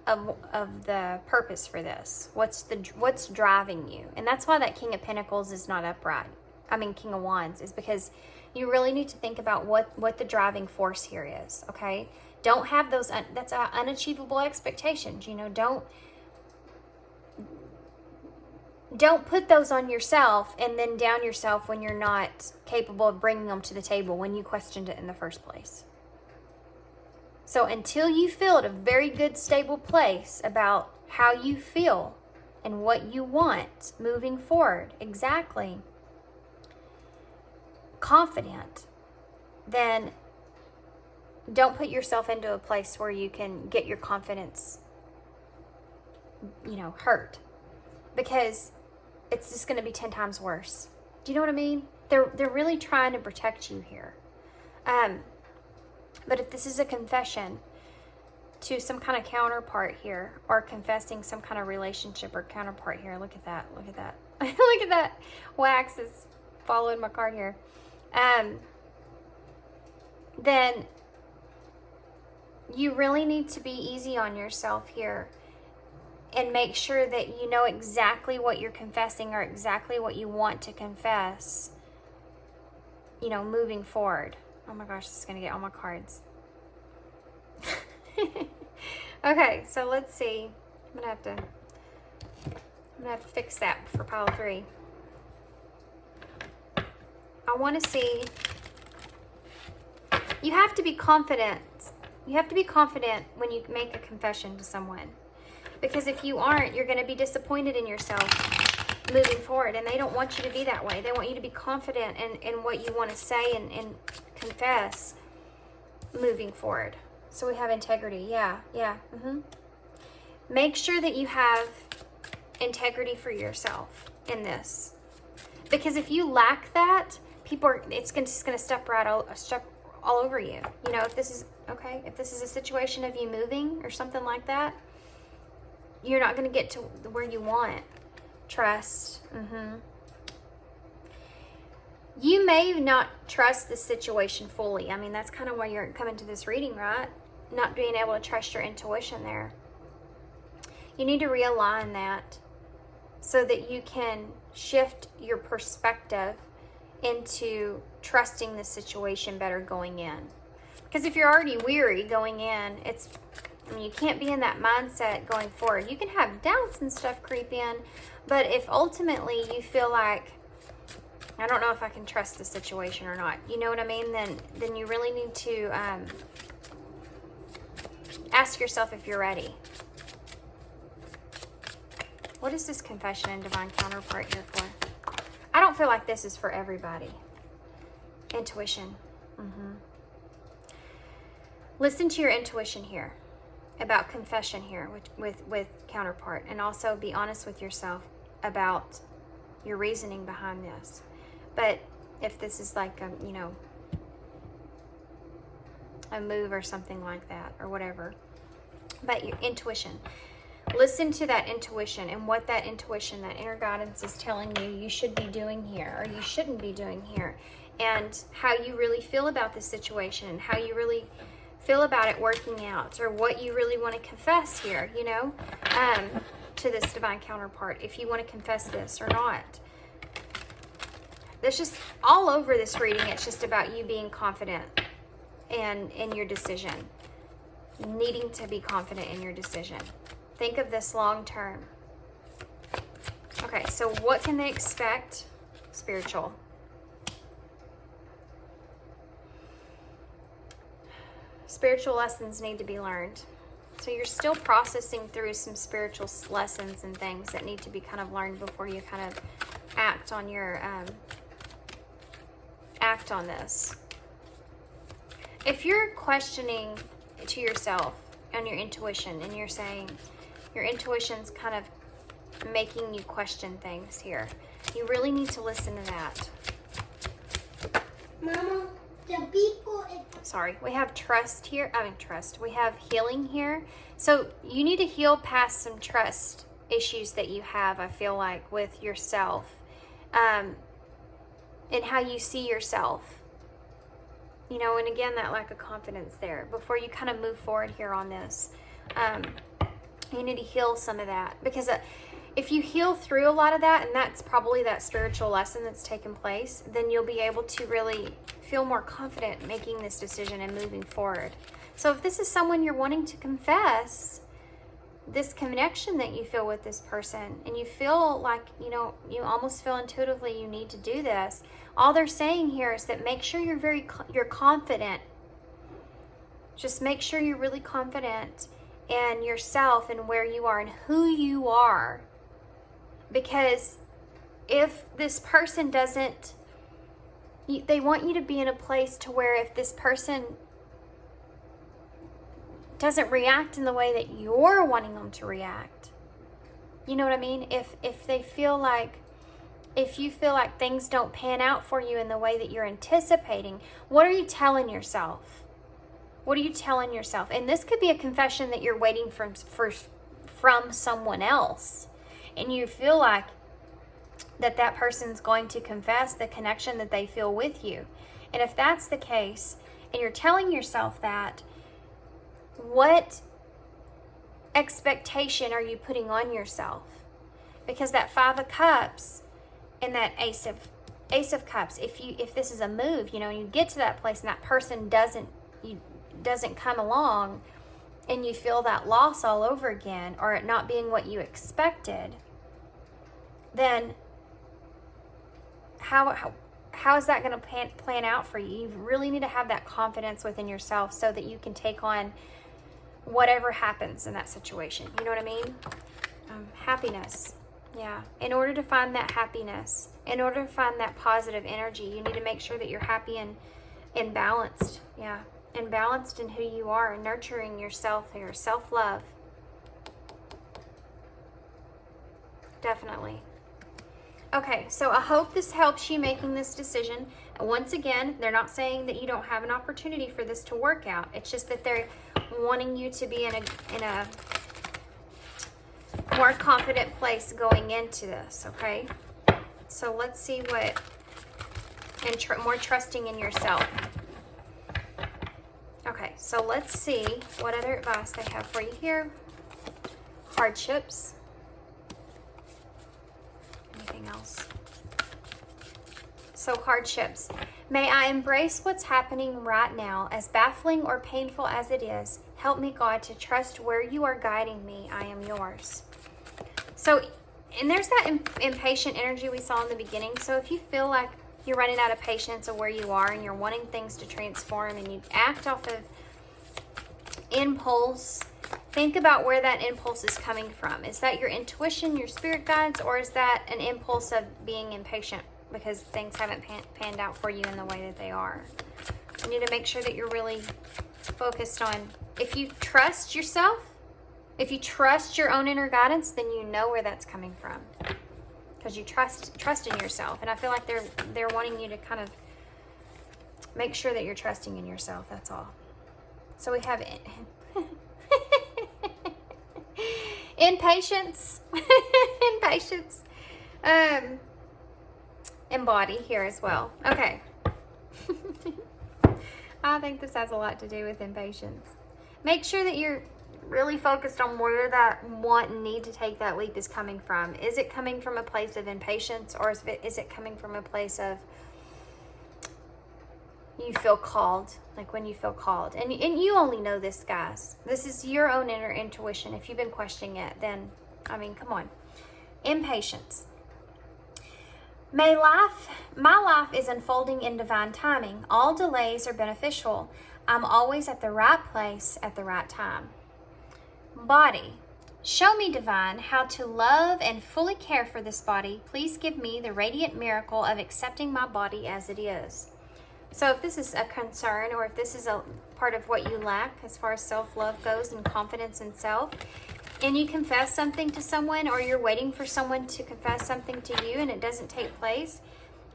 of the purpose for this. What's driving you? And that's why that King of Pentacles is not upright. I mean, King of Wands, is because you really need to think about what the driving force here is, okay? Don't have those, that's unachievable expectations, you know. Don't put those on yourself and then down yourself when you're not capable of bringing them to the table when you questioned it in the first place. So until you feel at a very good, stable place about how you feel and what you want moving forward, exactly, confident, then don't put yourself into a place where you can get your confidence, you know, hurt, because it's just going to be 10 times worse. Do you know what I mean? They're really trying to protect you here. But if this is a confession to some kind of counterpart here, or confessing some kind of relationship or counterpart here, look at that, look at that. Look at that wax is following my card here. Then you really need to be easy on yourself here and make sure that you know exactly what you're confessing or exactly what you want to confess, you know, moving forward. Oh my gosh, this is going to get all my cards. Okay, so let's see. I'm going to have to fix that for pile 3. I want to see, you have to be confident. You have to be confident when you make a confession to someone. Because if you aren't, you're going to be disappointed in yourself moving forward. And they don't want you to be that way. They want you to be confident in what you want to say and confess moving forward. So we have integrity. Yeah. Make sure that you have integrity for yourself in this. Because if you lack that, it's just going to step all over you. You know, if this is a situation of you moving or something like that, you're not going to get to where you want. Trust. You may not trust this situation fully. I mean, that's kind of why you're coming to this reading, right? Not being able to trust your intuition there. You need to realign that so that you can shift your perspective into trusting the situation better going in. Because if you're already weary going in, you can't be in that mindset going forward. You can have doubts and stuff creep in, but if ultimately you feel like, I don't know if I can trust the situation or not, you know what I mean? Then you really need to ask yourself if you're ready. What is this confession and divine counterpart here for? I don't feel like this is for everybody. Intuition. Listen to your intuition here about confession here with counterpart, and also be honest with yourself about your reasoning behind this. But if this is like a move or something like that or whatever, but your intuition, listen to that intuition and what that intuition, that inner guidance is telling you should be doing here or you shouldn't be doing here, and how you really feel about this situation and how you really feel about it working out, or what you really want to confess here, you know, to this divine counterpart, if you want to confess this or not. there's just all over this reading, it's just about you being confident and in your decision. Needing to be confident in your decision. Think of this long term. Okay, so what can they expect? Spiritual. Spiritual lessons need to be learned. So you're still processing through some spiritual lessons and things that need to be kind of learned before you kind of act on your act on this. If you're questioning to yourself and your intuition, and you're saying your intuition's kind of making you question things here, you really need to listen to that. Mama, the people... Sorry, we have trust here. We have healing here. So you need to heal past some trust issues that you have, I feel like, with yourself. And how you see yourself. You know, and again, that lack of confidence there. Before you kind of move forward here on this, you need to heal some of that. Because if you heal through a lot of that, and that's probably that spiritual lesson that's taken place, then you'll be able to really feel more confident making this decision and moving forward. So if this is someone you're wanting to confess, this connection that you feel with this person, and you feel like, you know, you almost feel intuitively you need to do this, all they're saying here is that make sure you're confident. Just make sure you're really confident in yourself and where you are and who you are. Because if this person doesn't, they want you to be in a place to where if this person doesn't react in the way that you're wanting them to react, you know what I mean? If they feel like, if you feel like things don't pan out for you in the way that you're anticipating, what are you telling yourself? What are you telling yourself? And this could be a confession that you're waiting from someone else. And you feel like that person's going to confess the connection that they feel with you. And if that's the case, and you're telling yourself that, what expectation are you putting on yourself? Because that Five of Cups and that Ace of Cups, if this is a move, you know, you get to that place and that person doesn't come along, and you feel that loss all over again, or it not being what you expected, then how is that going to plan out for you? You really need to have that confidence within yourself so that you can take on whatever happens in that situation. You know what I mean? Happiness. Yeah. In order to find that happiness, in order to find that positive energy, you need to make sure that you're happy and balanced. Yeah. And balanced in who you are, and nurturing yourself here. Self-love. Definitely. Okay, so I hope this helps you making this decision. And once again, they're not saying that you don't have an opportunity for this to work out. It's just that they're wanting you to be in a more confident place going into this, okay? So let's see what, and more trusting in yourself. Okay, so let's see what other advice they have for you here. Hardships. Anything else? So hardships. May I embrace what's happening right now, as baffling or painful as it is. Help me, God, to trust where you are guiding me. I am yours. So, and there's that impatient energy we saw in the beginning. So if you feel like you're running out of patience of where you are and you're wanting things to transform and you act off of impulse, think about where that impulse is coming from. Is that your intuition, your spirit guides, or is that an impulse of being impatient because things haven't panned out for you in the way that they are? You need to make sure that you're really focused on, if you trust yourself, if you trust your own inner guidance, then you know where that's coming from. Because you trust in yourself. And I feel like they're wanting you to kind of make sure that you're trusting in yourself. That's all. So we have impatience. Impatience. And body here as well. Okay. I think this has a lot to do with impatience. Make sure that you're really focused on where that want and need to take that leap is coming from. Is it coming from a place of impatience, or is it coming from a place of you feel called, like when you feel called? And you only know this, guys. This is your own inner intuition. If you've been questioning it, then, I mean, come on. Impatience. My life is unfolding in divine timing. All delays are beneficial. I'm always at the right place at the right time. Body. Show me, divine, how to love and fully care for this body. Please give me the radiant miracle of accepting my body as it is. So if this is a concern, or if this is a part of what you lack as far as self-love goes and confidence in self, and you confess something to someone, or you're waiting for someone to confess something to you and it doesn't take place,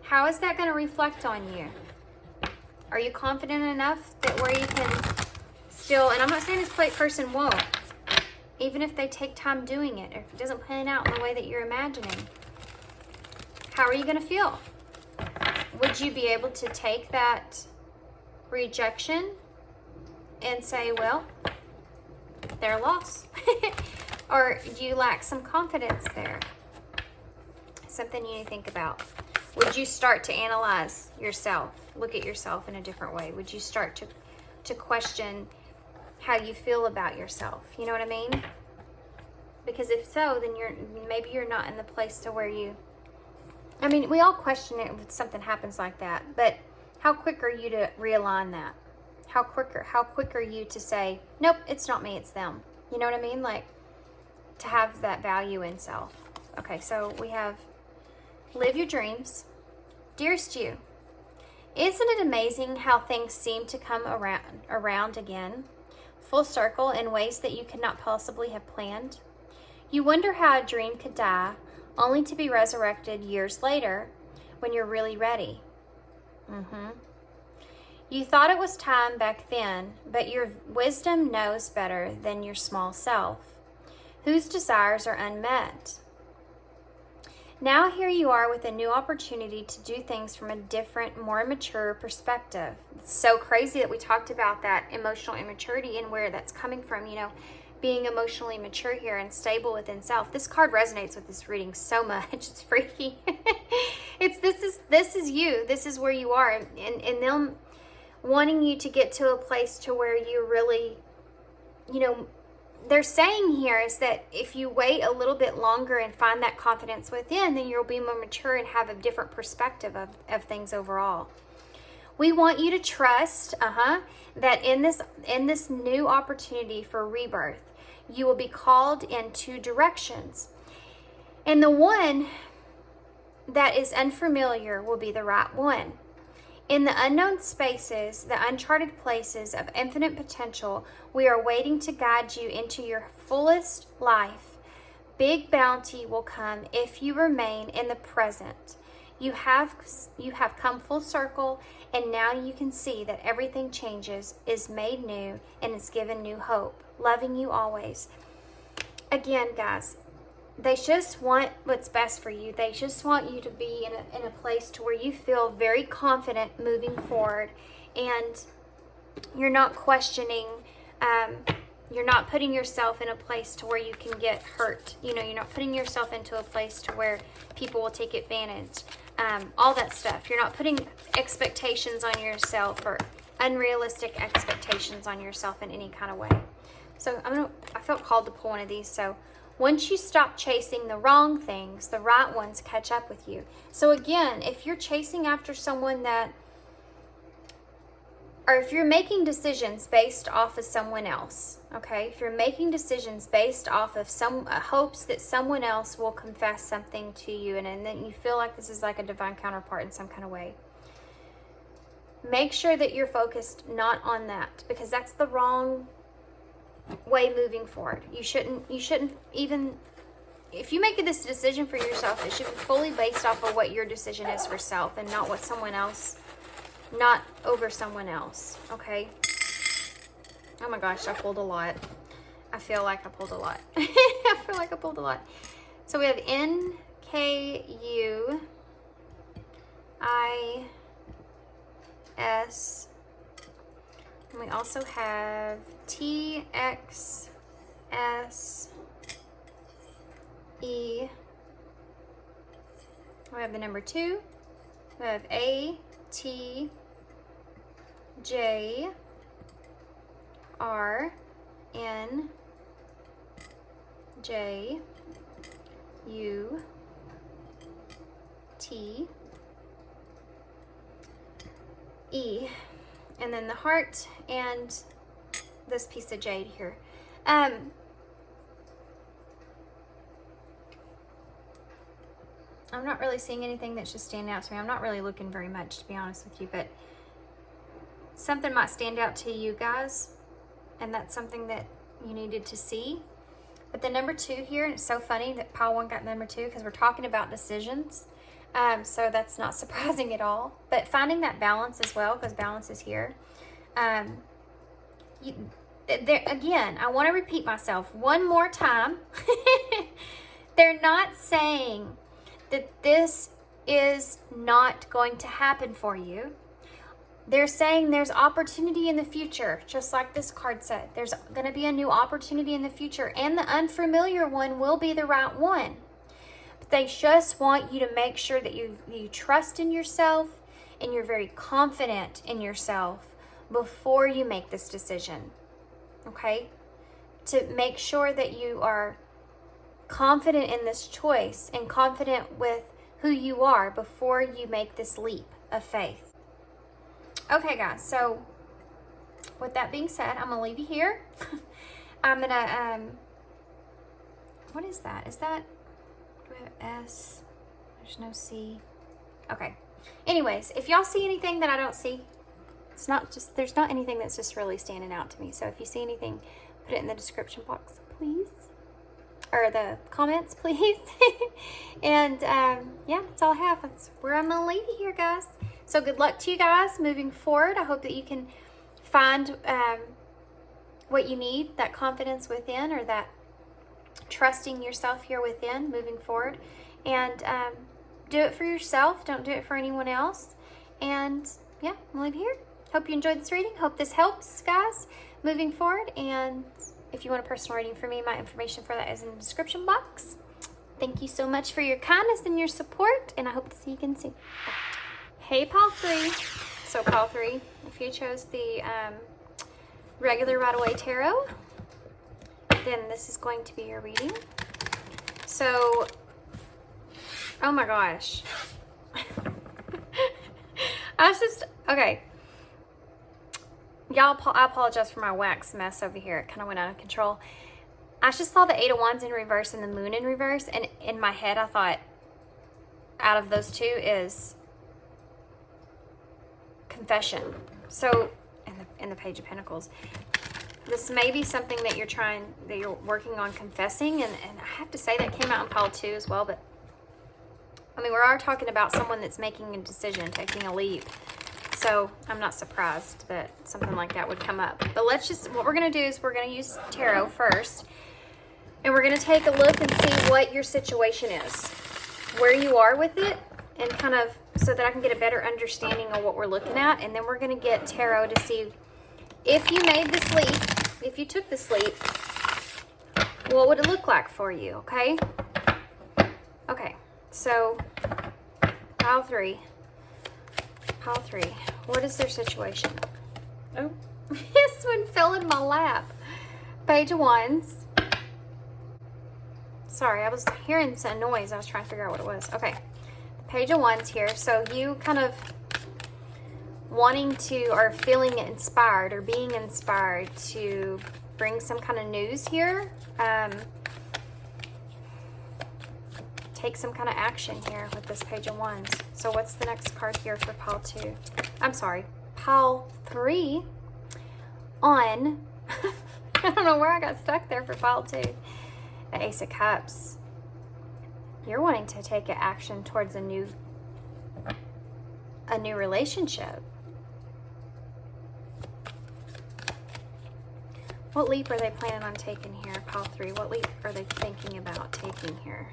how is that going to reflect on you? Are you confident enough that where you can still, and I'm not saying this person won't, even if they take time doing it, or if it doesn't plan out in the way that you're imagining, how are you going to feel? Would you be able to take that rejection and say, well, they're lost? Or do you lack some confidence there? Something you need to think about. Would you start to analyze yourself, look at yourself in a different way? Would you start to question how you feel about yourself? You know what I mean? Because if so, then maybe you're not in the place to where you, I mean, we all question it when something happens like that, but how quick are you to realign that? How quick are you to say, nope, it's not me, it's them? You know what I mean? Like, to have that value in self. Okay, so we have live your dreams. Dearest you, isn't it amazing how things seem to come around again, full circle, in ways that you could not possibly have planned? You wonder how a dream could die, only to be resurrected years later when you're really ready. You thought it was time back then, but your wisdom knows better than your small self, whose desires are unmet. Now here you are with a new opportunity to do things from a different, more mature perspective. It's so crazy that we talked about that emotional immaturity and where that's coming from, you know, being emotionally mature here and stable within self. This card resonates with this reading so much. It's freaky. This is you. This is where you are. And them wanting you to get to a place to where you really, you know, they're saying here is that if you wait a little bit longer and find that confidence within, then you'll be more mature and have a different perspective of things overall. We want you to trust that in this new opportunity for rebirth, you will be called in two directions. And the one that is unfamiliar will be the right one. In the unknown spaces, the uncharted places of infinite potential, we are waiting to guide you into your fullest life. Big bounty will come if you remain in the present. You have come full circle, and now you can see that everything changes, is made new, and is given new hope. Loving you always. Again, guys, they just want what's best for you. They just want you to be in a place to where you feel very confident moving forward, and you're not questioning, you're not putting yourself in a place to where you can get hurt. You know, you're not putting yourself into a place to where people will take advantage. All that stuff. You're not putting expectations on yourself, or unrealistic expectations on yourself in any kind of way. So I felt called to pull one of these. So once you stop chasing the wrong things, the right ones catch up with you. So again, if you're chasing after someone that, or if you're making decisions based off of someone else, okay? If you're making decisions based off of some hopes that someone else will confess something to you, and then you feel like this is like a divine counterpart in some kind of way, make sure that you're focused not on that, because that's the wrong way moving forward. You shouldn't even, if you make this decision for yourself, it should be fully based off of what your decision is for self, and not what someone else, not over someone else, okay? Oh my gosh, I pulled a lot. I feel like I pulled a lot. I feel like I pulled a lot. So we have NKUIS, and we also have TXIS. S, E. We have the number 2. We have A, T, J, R, N, J, U, T, E, and then the heart and this piece of jade here. I'm not really seeing anything that's just standing out to me. I'm not really looking very much, to be honest with you, but something might stand out to you guys, and that's something that you needed to see. But the number 2 here, and it's so funny that pile 1 got number 2 because we're talking about decisions. So that's not surprising at all. But finding that balance as well, because balance is here. Again, I want to repeat myself one more time. They're not saying that this is not going to happen for you. They're saying there's opportunity in the future, just like this card said. There's going to be a new opportunity in the future, and the unfamiliar one will be the right one. But they just want you to make sure that you trust in yourself and you're very confident in yourself before you make this decision, okay? To make sure that you are confident in this choice and confident with who you are before you make this leap of faith. Okay, guys, so with that being said, I'm going to leave you here. I'm going to, what is that? Is that, do we have S? There's no C. Okay. Anyways, if y'all see anything that I don't see, it's not just, there's not anything that's just really standing out to me. So if you see anything, put it in the description box, please. Or the comments, please. And, yeah, that's all I have. That's where I'm going to leave you here, guys. So good luck to you guys moving forward. I hope that you can find what you need, that confidence within, or that trusting yourself here within moving forward. And do it for yourself. Don't do it for anyone else. And yeah, I'm leaving here. Hope you enjoyed this reading. Hope this helps, guys, moving forward. And if you want a personal reading for me, my information for that is in the description box. Thank you so much for your kindness and your support, and I hope to see you again soon. Bye. Hey, pile 3. So pile 3, if you chose the regular Right Away Tarot, then this is going to be your reading. So, oh my gosh. I was just, okay. Y'all, I apologize for my wax mess over here. It kind of went out of control. I just saw the 8 of Wands in reverse and the Moon in reverse, and in my head I thought out of those 2 is confession. So in the Page of Pentacles, this may be something that you're working on confessing, and I have to say that came out in pile 2 as well. But I mean, we are talking about someone that's making a decision, taking a leap. So I'm not surprised that something like that would come up. But what we're going to do is we're going to use tarot first, and we're going to take a look and see what your situation is, where you are with it, and kind of so that I can get a better understanding of what we're looking at. And then we're going to get tarot to see if you made this leap, if you took this leap, what would it look like for you, okay? Okay, so pile 3. Pile 3. What is their situation? Oh, this one fell in my lap. Page of Wands. Sorry, I was hearing some noise. I was trying to figure out what it was. Okay. The Page of Wands here. So you kind of wanting to, or feeling inspired, or being inspired to bring some kind of news here. Take some kind of action here with this Page of Wands. So what's the next card here for pile 2? I'm sorry, pile 3 on, I don't know where I got stuck there for pile 2. The Ace of Cups. You're wanting to take an action towards a new relationship. What leap are they planning on taking here, pile 3? What leap are they thinking about taking here?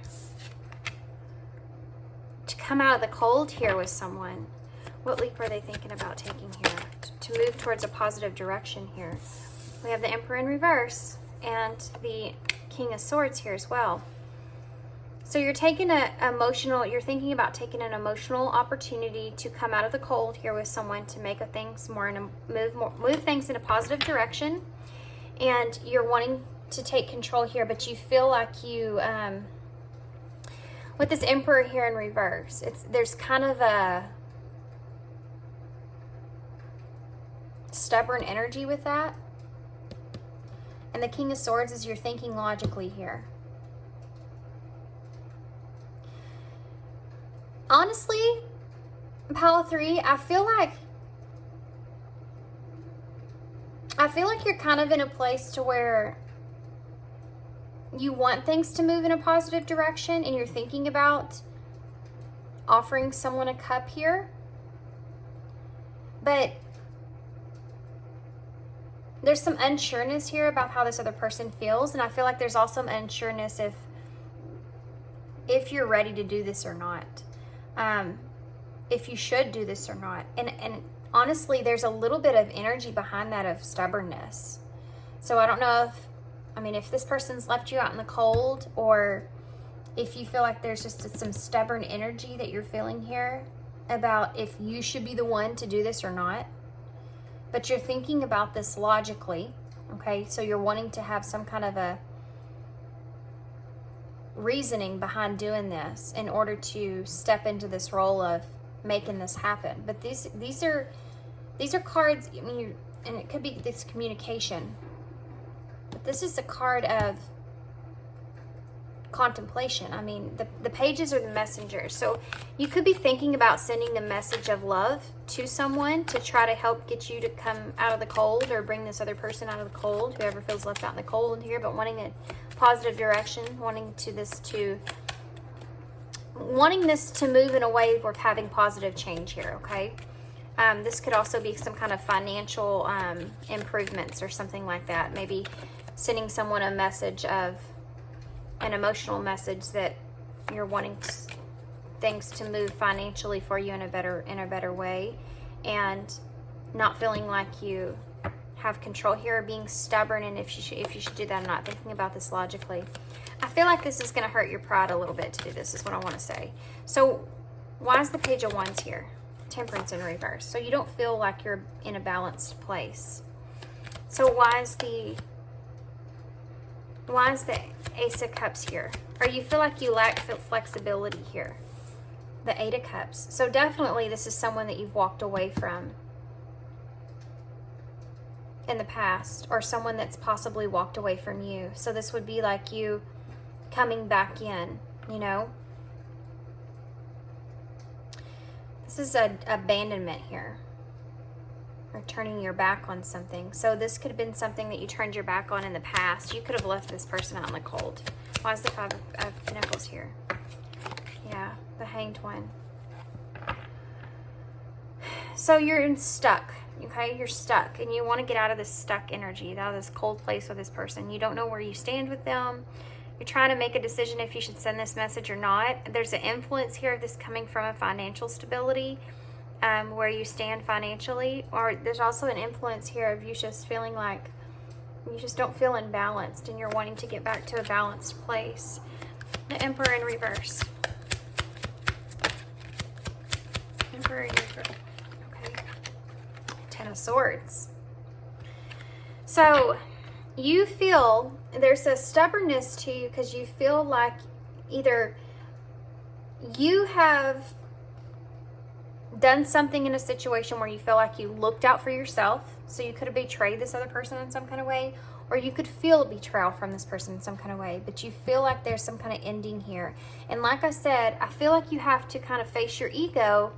To come out of the cold here with someone. What leap are they thinking about taking here? To move towards a positive direction here. We have the Emperor in reverse and the King of Swords here as well. So you're taking you're thinking about taking an emotional opportunity to come out of the cold here with someone to make things move things in a positive direction. And you're wanting to take control here, but you feel like you, with this Emperor here in reverse, there's kind of a stubborn energy with that. And the King of Swords is you're thinking logically here. Honestly, pile of 3, I feel like you're kind of in a place to where you want things to move in a positive direction, and you're thinking about offering someone a cup here. But there's some unsureness here about how this other person feels, and I feel like there's also some unsureness if you're ready to do this or not. If you should do this or not. And honestly, there's a little bit of energy behind that of stubbornness. So I don't know if this person's left you out in the cold, or if you feel like there's just some stubborn energy that you're feeling here about if you should be the one to do this or not. But you're thinking about this logically, okay? So you're wanting to have some kind of a reasoning behind doing this in order to step into this role of making this happen. But these are cards, and it could be this communication, but this is a card of contemplation. I mean, the pages are the messengers. So you could be thinking about sending a message of love to someone to try to help get you to come out of the cold, or bring this other person out of the cold, whoever feels left out in the cold here, but wanting a positive direction, wanting this to move in a way of having positive change here, okay? This could also be some kind of financial improvements or something like that. Maybe sending someone a message of an emotional message that you're wanting things to move financially for you in a better way, and not feeling like you have control here, or being stubborn, and if you should do that. I'm not thinking about this logically. I feel like this is going to hurt your pride a little bit to do this, is what I want to say. So why is the Page of Wands here? Temperance in reverse. So you don't feel like you're in a balanced place. So why is the Ace of Cups here? Or you feel like you lack flexibility here. The Eight of Cups. So definitely this is someone that you've walked away from in the past, or someone that's possibly walked away from you. So this would be like you coming back in, you know? This is an abandonment here, or turning your back on something. So this could have been something that you turned your back on in the past. You could have left this person out in the cold. Why is the Five of Pentacles here? Yeah, the Hanged One. So you're stuck, okay? You're stuck, and you want to get out of this stuck energy, out of this cold place with this person. You don't know where you stand with them. You're trying to make a decision if you should send this message or not. There's an influence here of this coming from a financial stability, where you stand financially, or there's also an influence here of you just feeling like you just don't feel imbalanced, and you're wanting to get back to a balanced place. The Emperor in reverse. Emperor in reverse. Okay. Ten of Swords. So you feel there's a stubbornness to you because you feel like either you have done something in a situation where you feel like you looked out for yourself, so you could have betrayed this other person in some kind of way, or you could feel a betrayal from this person in some kind of way, but you feel like there's some kind of ending here. And like I said, I feel like you have to kind of face your ego,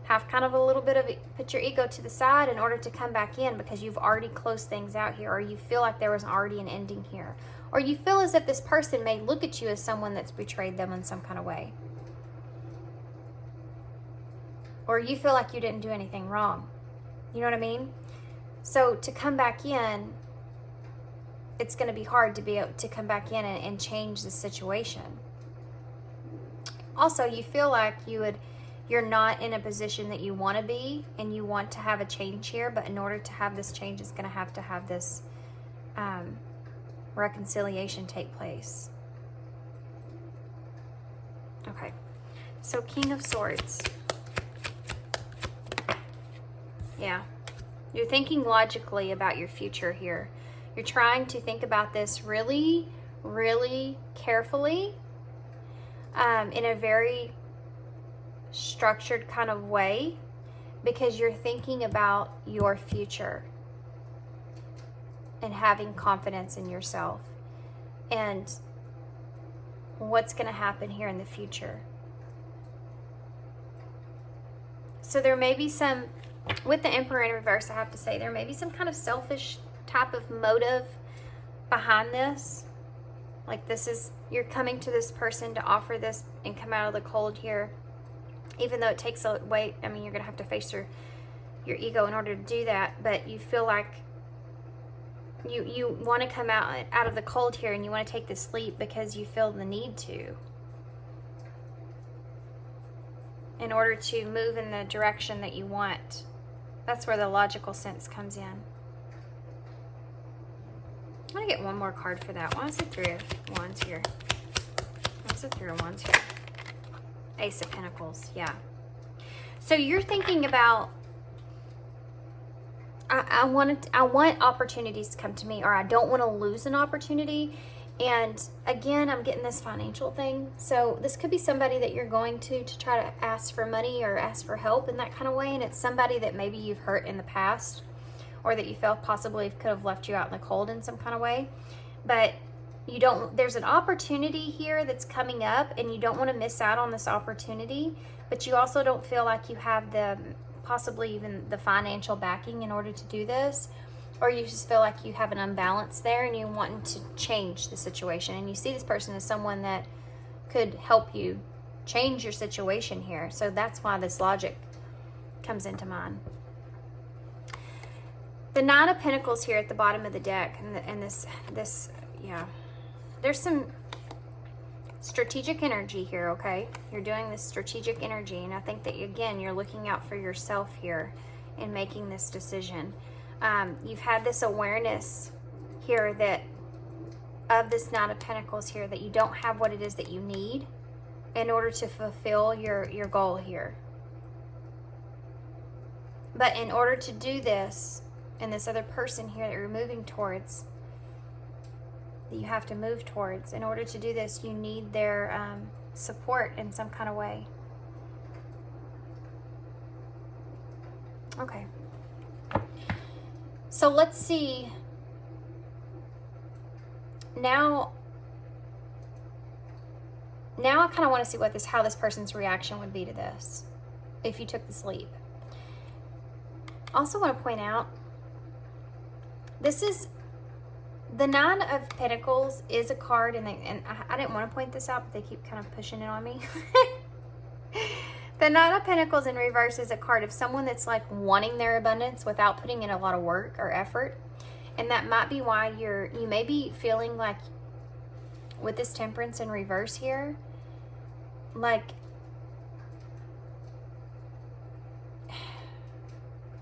have kind of a little bit of put your ego to the side in order to come back in, because you've already closed things out here, or you feel like there was already an ending here, or you feel as if this person may look at you as someone that's betrayed them in some kind of way, or you feel like you didn't do anything wrong. You know what I mean? So to come back in, it's going to be hard to be able to come back in and change the situation. Also, you feel like you're not in a position that you want to be, and you want to have a change here, but in order to have this change, it's going to have this reconciliation take place. Okay, so King of Swords. Yeah, you're thinking logically about your future here. You're trying to think about this really, really carefully, in a very structured kind of way, because you're thinking about your future and having confidence in yourself and what's going to happen here in the future. So there may be some, with the Emperor in reverse, I have to say, there may be some kind of selfish type of motive behind this. Like this is, you're coming to this person to offer this and come out of the cold here, even though it takes a weight. I mean, you're going to have to face your ego in order to do that, but you feel like you want to come out of the cold here, and you want to take this leap because you feel the need to, in order to move in the direction that you want. That's where the logical sense comes in. I'm going to get one more card for that. Why is it Three of Wands here? Why is it Three of Wands here? Ace of Pentacles, yeah. So you're thinking about, I want opportunities to come to me, or I don't want to lose an opportunity. And again, I'm getting this financial thing. So this could be somebody that you're going to try to ask for money or ask for help in that kind of way. And it's somebody that maybe you've hurt in the past, or that you felt possibly could have left you out in the cold in some kind of way. But you don't, there's an opportunity here that's coming up, and you don't want to miss out on this opportunity, but you also don't feel like you have the, possibly even the financial backing in order to do this, or you just feel like you have an unbalance there and you want to change the situation, and you see this person as someone that could help you change your situation here. So that's why this logic comes into mind. The Nine of Pentacles here at the bottom of the deck, and this yeah, there's some strategic energy here, okay? You're doing this strategic energy, and I think that, again, you're looking out for yourself here in making this decision. You've had this awareness here that, of this Nine of Pentacles here, that you don't have what it is that you need in order to fulfill your goal here. But in order to do this, and this other person here that you're moving towards, that you have to move towards, in order to do this, you need their support in some kind of way. Okay. So let's see. Now I kind of want to see how this person's reaction would be to this if you took this leap. Also want to point out, this is the Nine of Pentacles is a card, and I didn't want to point this out, but they keep kind of pushing it on me. The Nine of Pentacles in reverse is a card of someone that's like wanting their abundance without putting in a lot of work or effort. And that might be why you may be feeling like, with this Temperance in reverse here, like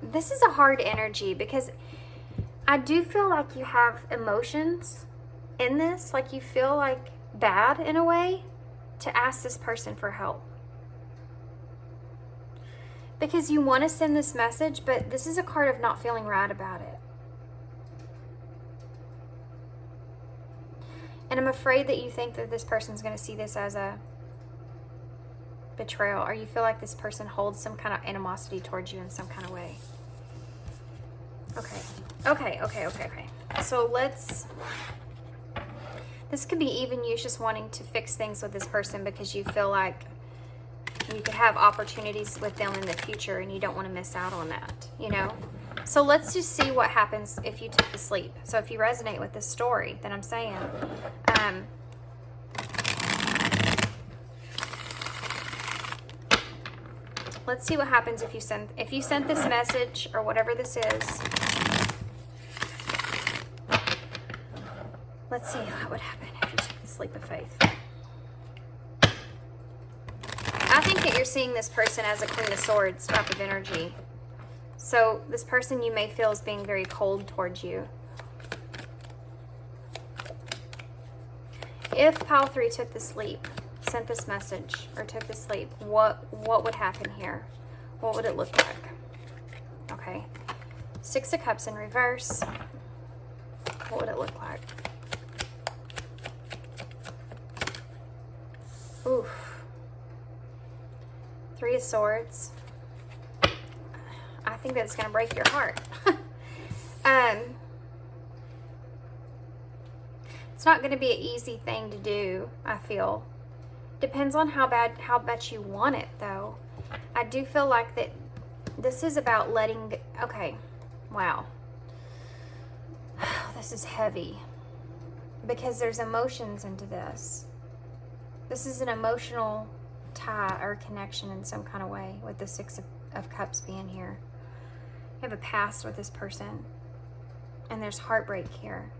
this is a hard energy, because I do feel like you have emotions in this, like you feel like bad in a way to ask this person for help, because you want to send this message, but this is a card of not feeling right about it. And I'm afraid that you think that this person's going to see this as a betrayal, or you feel like this person holds some kind of animosity towards you in some kind of way. Okay. So this could be even you just wanting to fix things with this person because you feel like you could have opportunities with them in the future and you don't want to miss out on that, you know? So let's just see what happens if you took the sleep. So if you resonate with this story that I'm saying, let's see what happens if you sent this message or whatever this is. Let's see what would happen if you took the sleep of faith. I think that you're seeing this person as a Queen of Swords type of energy. So this person you may feel is being very cold towards you. if pile 3 took this leap, sent this message, or took this leap, what would happen here? What would it look like? Okay. 6 of Cups in reverse. What would it look like? Oof. 3 of Swords. I think that's going to break your heart. It's not going to be an easy thing to do, I feel. Depends on how much you want it, though. I do feel like that this is about letting go. Okay, wow. This is heavy because there's emotions into this. This is an emotional tie or connection in some kind of way with the 6 of Cups being here. You have a past with this person, and there's heartbreak here.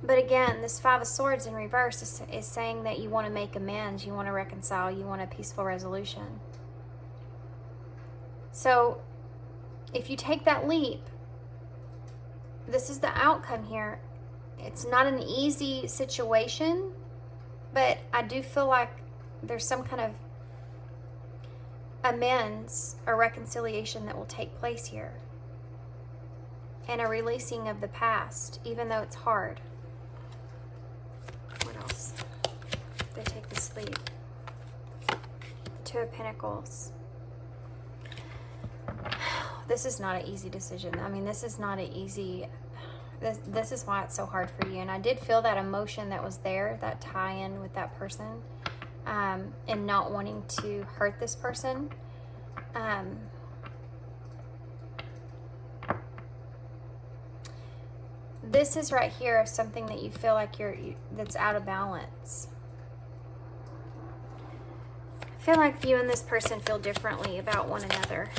But again, this 5 of Swords in reverse is saying that you want to make amends, you want to reconcile, you want a peaceful resolution. So, if you take that leap, this is the outcome here. It's not an easy situation, but I do feel like there's some kind of amends or reconciliation that will take place here. And a releasing of the past, even though it's hard. What else? They take the sleep. The 2 of Pentacles. This is not an easy decision. I mean, this is not an easy... This is why it's so hard for you. And I did feel that emotion that was there, that tie-in with that person, and not wanting to hurt this person. This is right here of something that you feel like that's out of balance. I feel like you and this person feel differently about one another.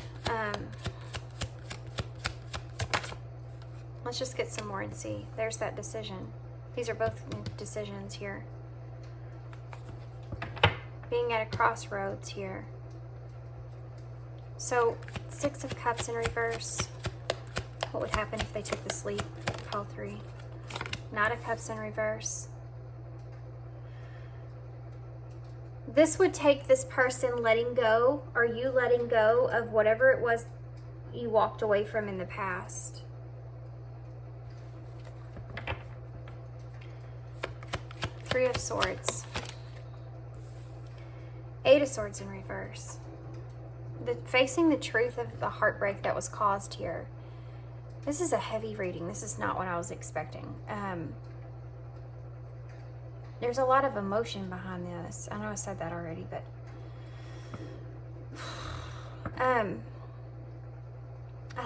Let's just get some more and see. There's that decision. These are both decisions here. Being at a crossroads here. So, 6 of Cups in reverse. What would happen if they took the sleep? Pile 3. Knight of Cups in reverse. This would take this person letting go, or you letting go of whatever it was you walked away from in the past. Three of Swords. 8 of Swords in reverse. Facing the truth of the heartbreak that was caused here. This is a heavy reading. This is not what I was expecting. There's a lot of emotion behind this. I know I said that already, but I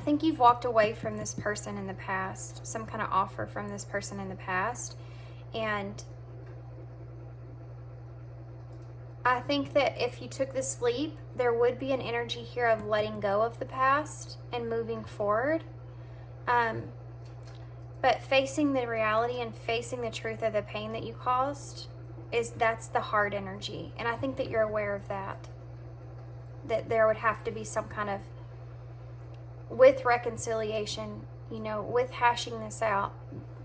think you've walked away from this person in the past, some kind of offer from this person in the past, and I think that if you took this leap, there would be an energy here of letting go of the past and moving forward. But facing the reality and facing the truth of the pain that you caused, that's the hard energy. And I think that you're aware of that. That there would have to be some kind of, with reconciliation, you know, with hashing this out,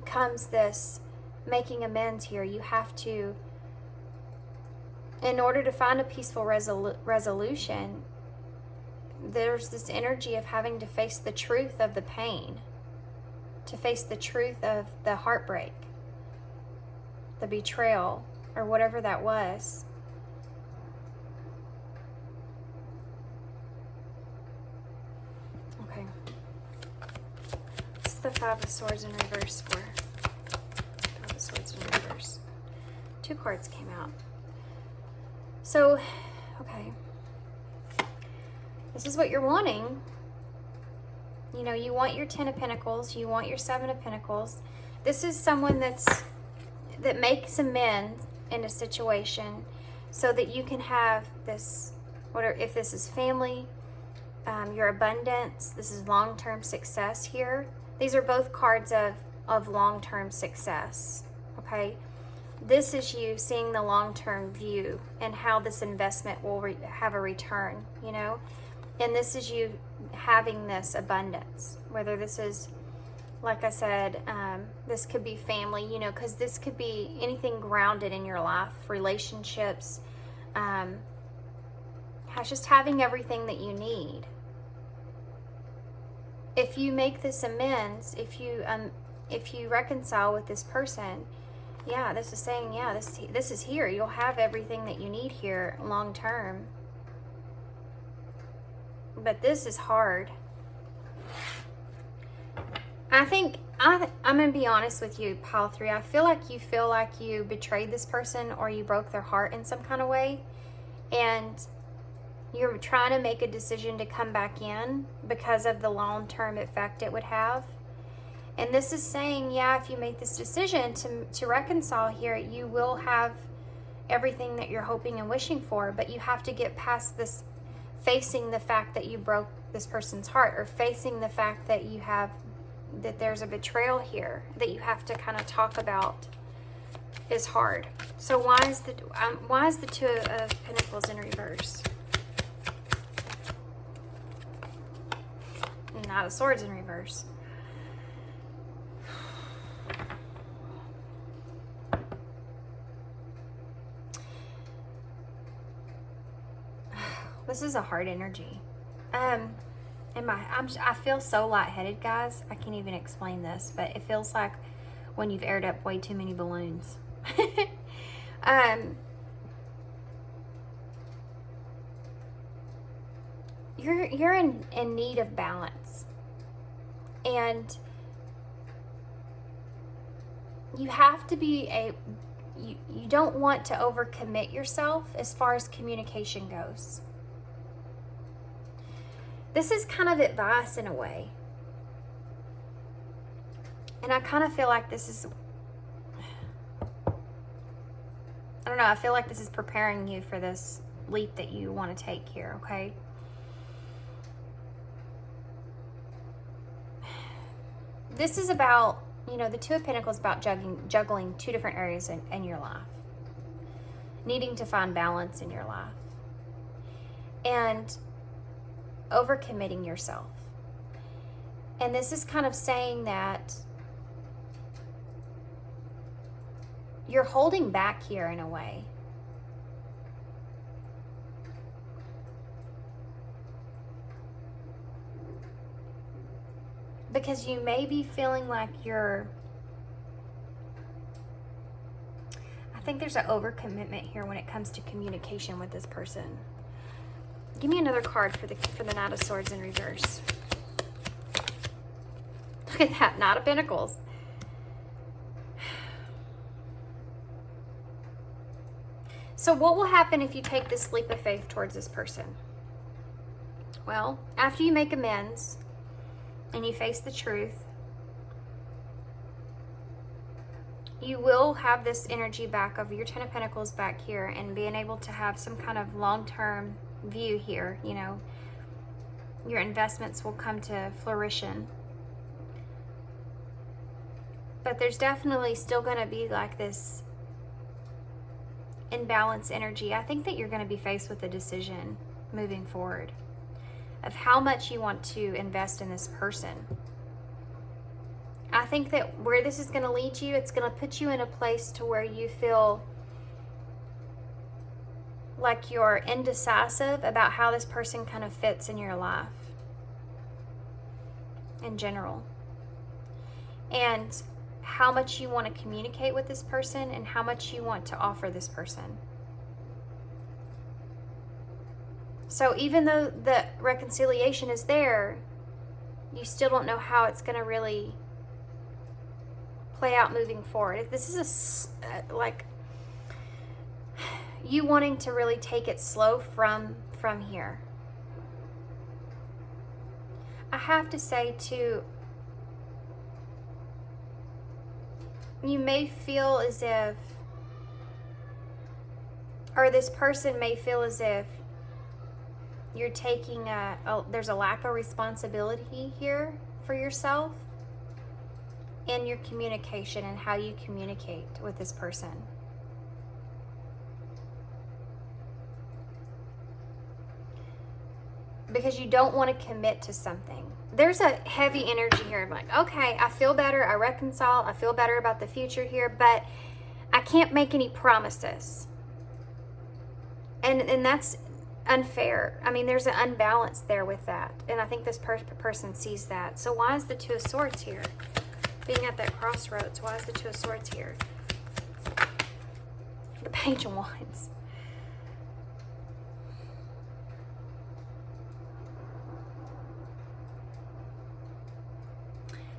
comes this making amends here. You have to, in order to find a peaceful resolution, there's this energy of having to face the truth of the pain, to face the truth of the heartbreak, the betrayal, or whatever that was. Okay. This is the Five of Swords in reverse for Five of Swords in reverse. 2 cards came out. So, okay. This is what you're wanting. You know, you want your 10 of Pentacles. You want your 7 of Pentacles. This is someone that makes amends in a situation so that you can have this, whatever, if this is family, your abundance, this is long-term success here. These are both cards of long-term success, okay? This is you seeing the long-term view and how this investment will have a return, you know? And this is you having this abundance, whether this is Like I said, this could be family, you know, because this could be anything grounded in your life, relationships, just having everything that you need. If you make this amends, if you reconcile with this person, yeah, this is saying, yeah, this is here. You'll have everything that you need here long term. But this is hard. I think I'm going to be honest with you, pile 3. I feel like you betrayed this person or you broke their heart in some kind of way. And you're trying to make a decision to come back in because of the long-term effect it would have. And this is saying, yeah, if you make this decision to reconcile here, you will have everything that you're hoping and wishing for, but you have to get past this, facing the fact that you broke this person's heart, or facing the fact that that there's a betrayal here that you have to kind of talk about is hard. So why is the Two of Pentacles in reverse? Knight of Swords in reverse. This is a hard energy. I feel so lightheaded, guys. I can't even explain this, but it feels like when you've aired up way too many balloons. You're in need of balance, and you have to be you don't want to overcommit yourself as far as communication goes. This is kind of advice in a way. And I kind of feel like this is, I don't know, I feel like this is preparing you for this leap that you want to take here, okay? This is about, you know, the Two of Pentacles is about juggling two different areas in your life. Needing to find balance in your life. And overcommitting yourself. And this is kind of saying that you're holding back here in a way. Because you may be feeling like I think there's an overcommitment here when it comes to communication with this person. Give me another card for the Knight of Swords in reverse. Look at that, Knight of Pentacles. So what will happen if you take this leap of faith towards this person? Well, after you make amends and you face the truth, you will have this energy back of your Ten of Pentacles back here and being able to have some kind of long-term view here. You know, your investments will come to fruition. But there's definitely still going to be like this imbalanced energy. I think that you're going to be faced with a decision moving forward of how much you want to invest in this person. I think that where this is going to lead you, it's going to put you in a place to where you feel like you're indecisive about how this person kind of fits in your life in general. And how much you want to communicate with this person and how much you want to offer this person. So even though the reconciliation is there, you still don't know how it's going to really play out moving forward. This is like you wanting to really take it slow from here. I have to say too, you may feel as if, or this person may feel as if you're taking there's a lack of responsibility here for yourself in your communication and how you communicate with this person. because you don't want to commit to something. There's a heavy energy here. I'm like, okay, I feel better. I reconcile. I feel better about the future here, but I can't make any promises. And that's unfair. I mean, there's an unbalance there with that. And I think this person sees that. So why is the Two of Swords here? Being at that crossroads, why is the Two of Swords here? The Page of Wands.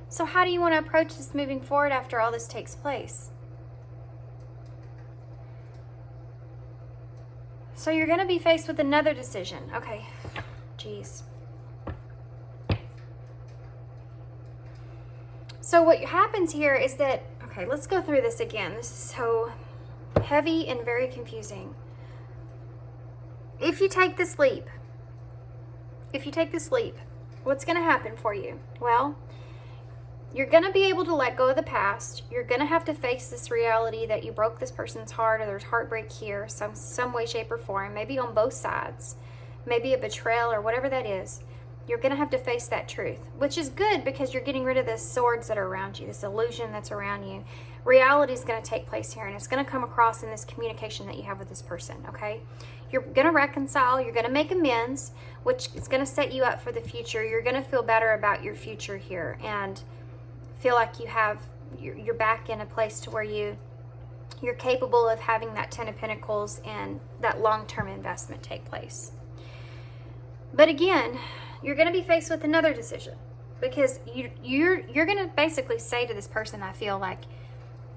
So how do you want to approach this moving forward after all this takes place? So you're going to be faced with another decision. Okay, geez. So what happens here is that, okay, let's go through this again. This is so heavy and very confusing. If you take this leap, what's going to happen for you? Well, you're going to be able to let go of the past. You're going to have to face this reality that you broke this person's heart, or there's heartbreak here, some way, shape, or form, maybe on both sides, maybe a betrayal or whatever that is. You're going to have to face that truth, which is good because you're getting rid of the swords that are around you, this illusion that's around you. Reality is going to take place here, and it's going to come across in this communication that you have with this person, okay? You're going to reconcile. You're going to make amends, which is going to set you up for the future. You're going to feel better about your future here and feel like you're back in a place to where you're capable of having that Ten of Pentacles and that long-term investment take place. But again, you're going to be faced with another decision, because you're going to basically say to this person, I feel like,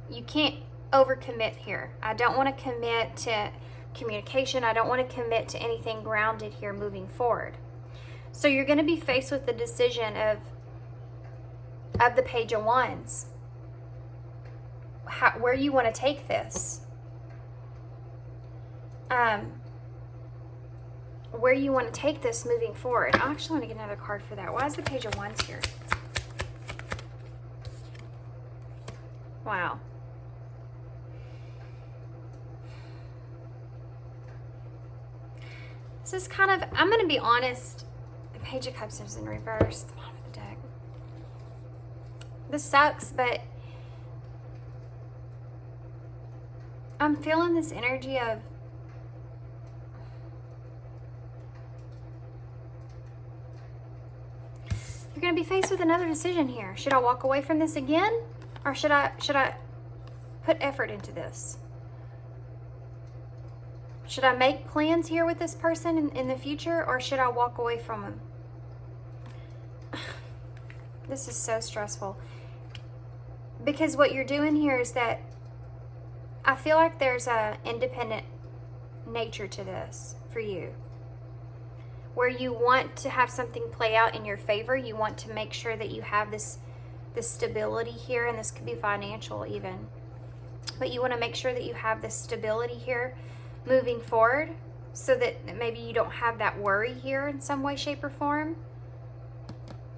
you can't overcommit here. I don't want to commit to communication. I don't want to commit to anything grounded here moving forward. So you're going to be faced with the decision of the Page of Wands. Where you want to take this. Where you want to take this moving forward. I actually want to get another card for that. Why is the Page of Wands here? Wow. This is kind of, I'm going to be honest, the Page of Cups is in reverse, the bottom of the deck. This sucks, but I'm feeling this energy of you're going to be faced with another decision here. Should I walk away from this again, or should I put effort into this? Should I make plans here with this person in the future, or should I walk away from him? This is so stressful. Because what you're doing here is that I feel like there's a independent nature to this for you, where you want to have something play out in your favor. You want to make sure that you have this stability here, and this could be financial even. But you want to make sure that you have this stability here moving forward, so that maybe you don't have that worry here in some way, shape, or form.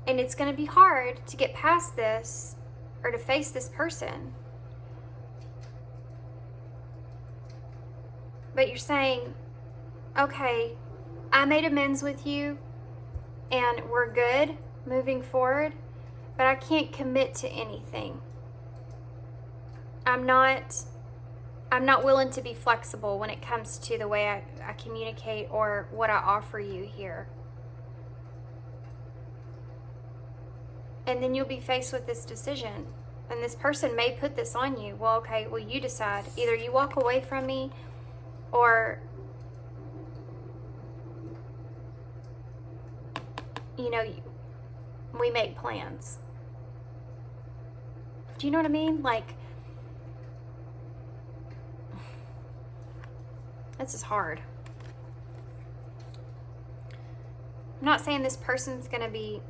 And it's going to be hard to get past this, or to face this person. But you're saying, okay, I made amends with you and we're good moving forward, but I can't commit to anything. I'm not willing to be flexible when it comes to the way I communicate or what I offer you here. And then you'll be faced with this decision. And this person may put this on you. Well, okay, well, you decide. Either you walk away from me, or, you know, we make plans. Do you know what I mean? Like, this is hard. I'm not saying this person's going to be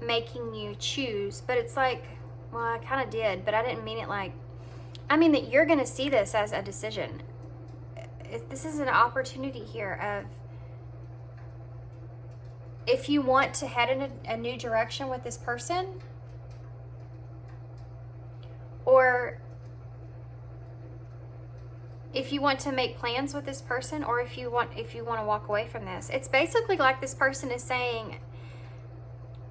making you choose, but it's like, well, I kind of did, but I didn't mean it like, I mean that you're going to see this as a decision. This is an opportunity here of, if you want to head in a new direction with this person, or if you want to make plans with this person, or if you want to walk away from this. It's basically like this person is saying,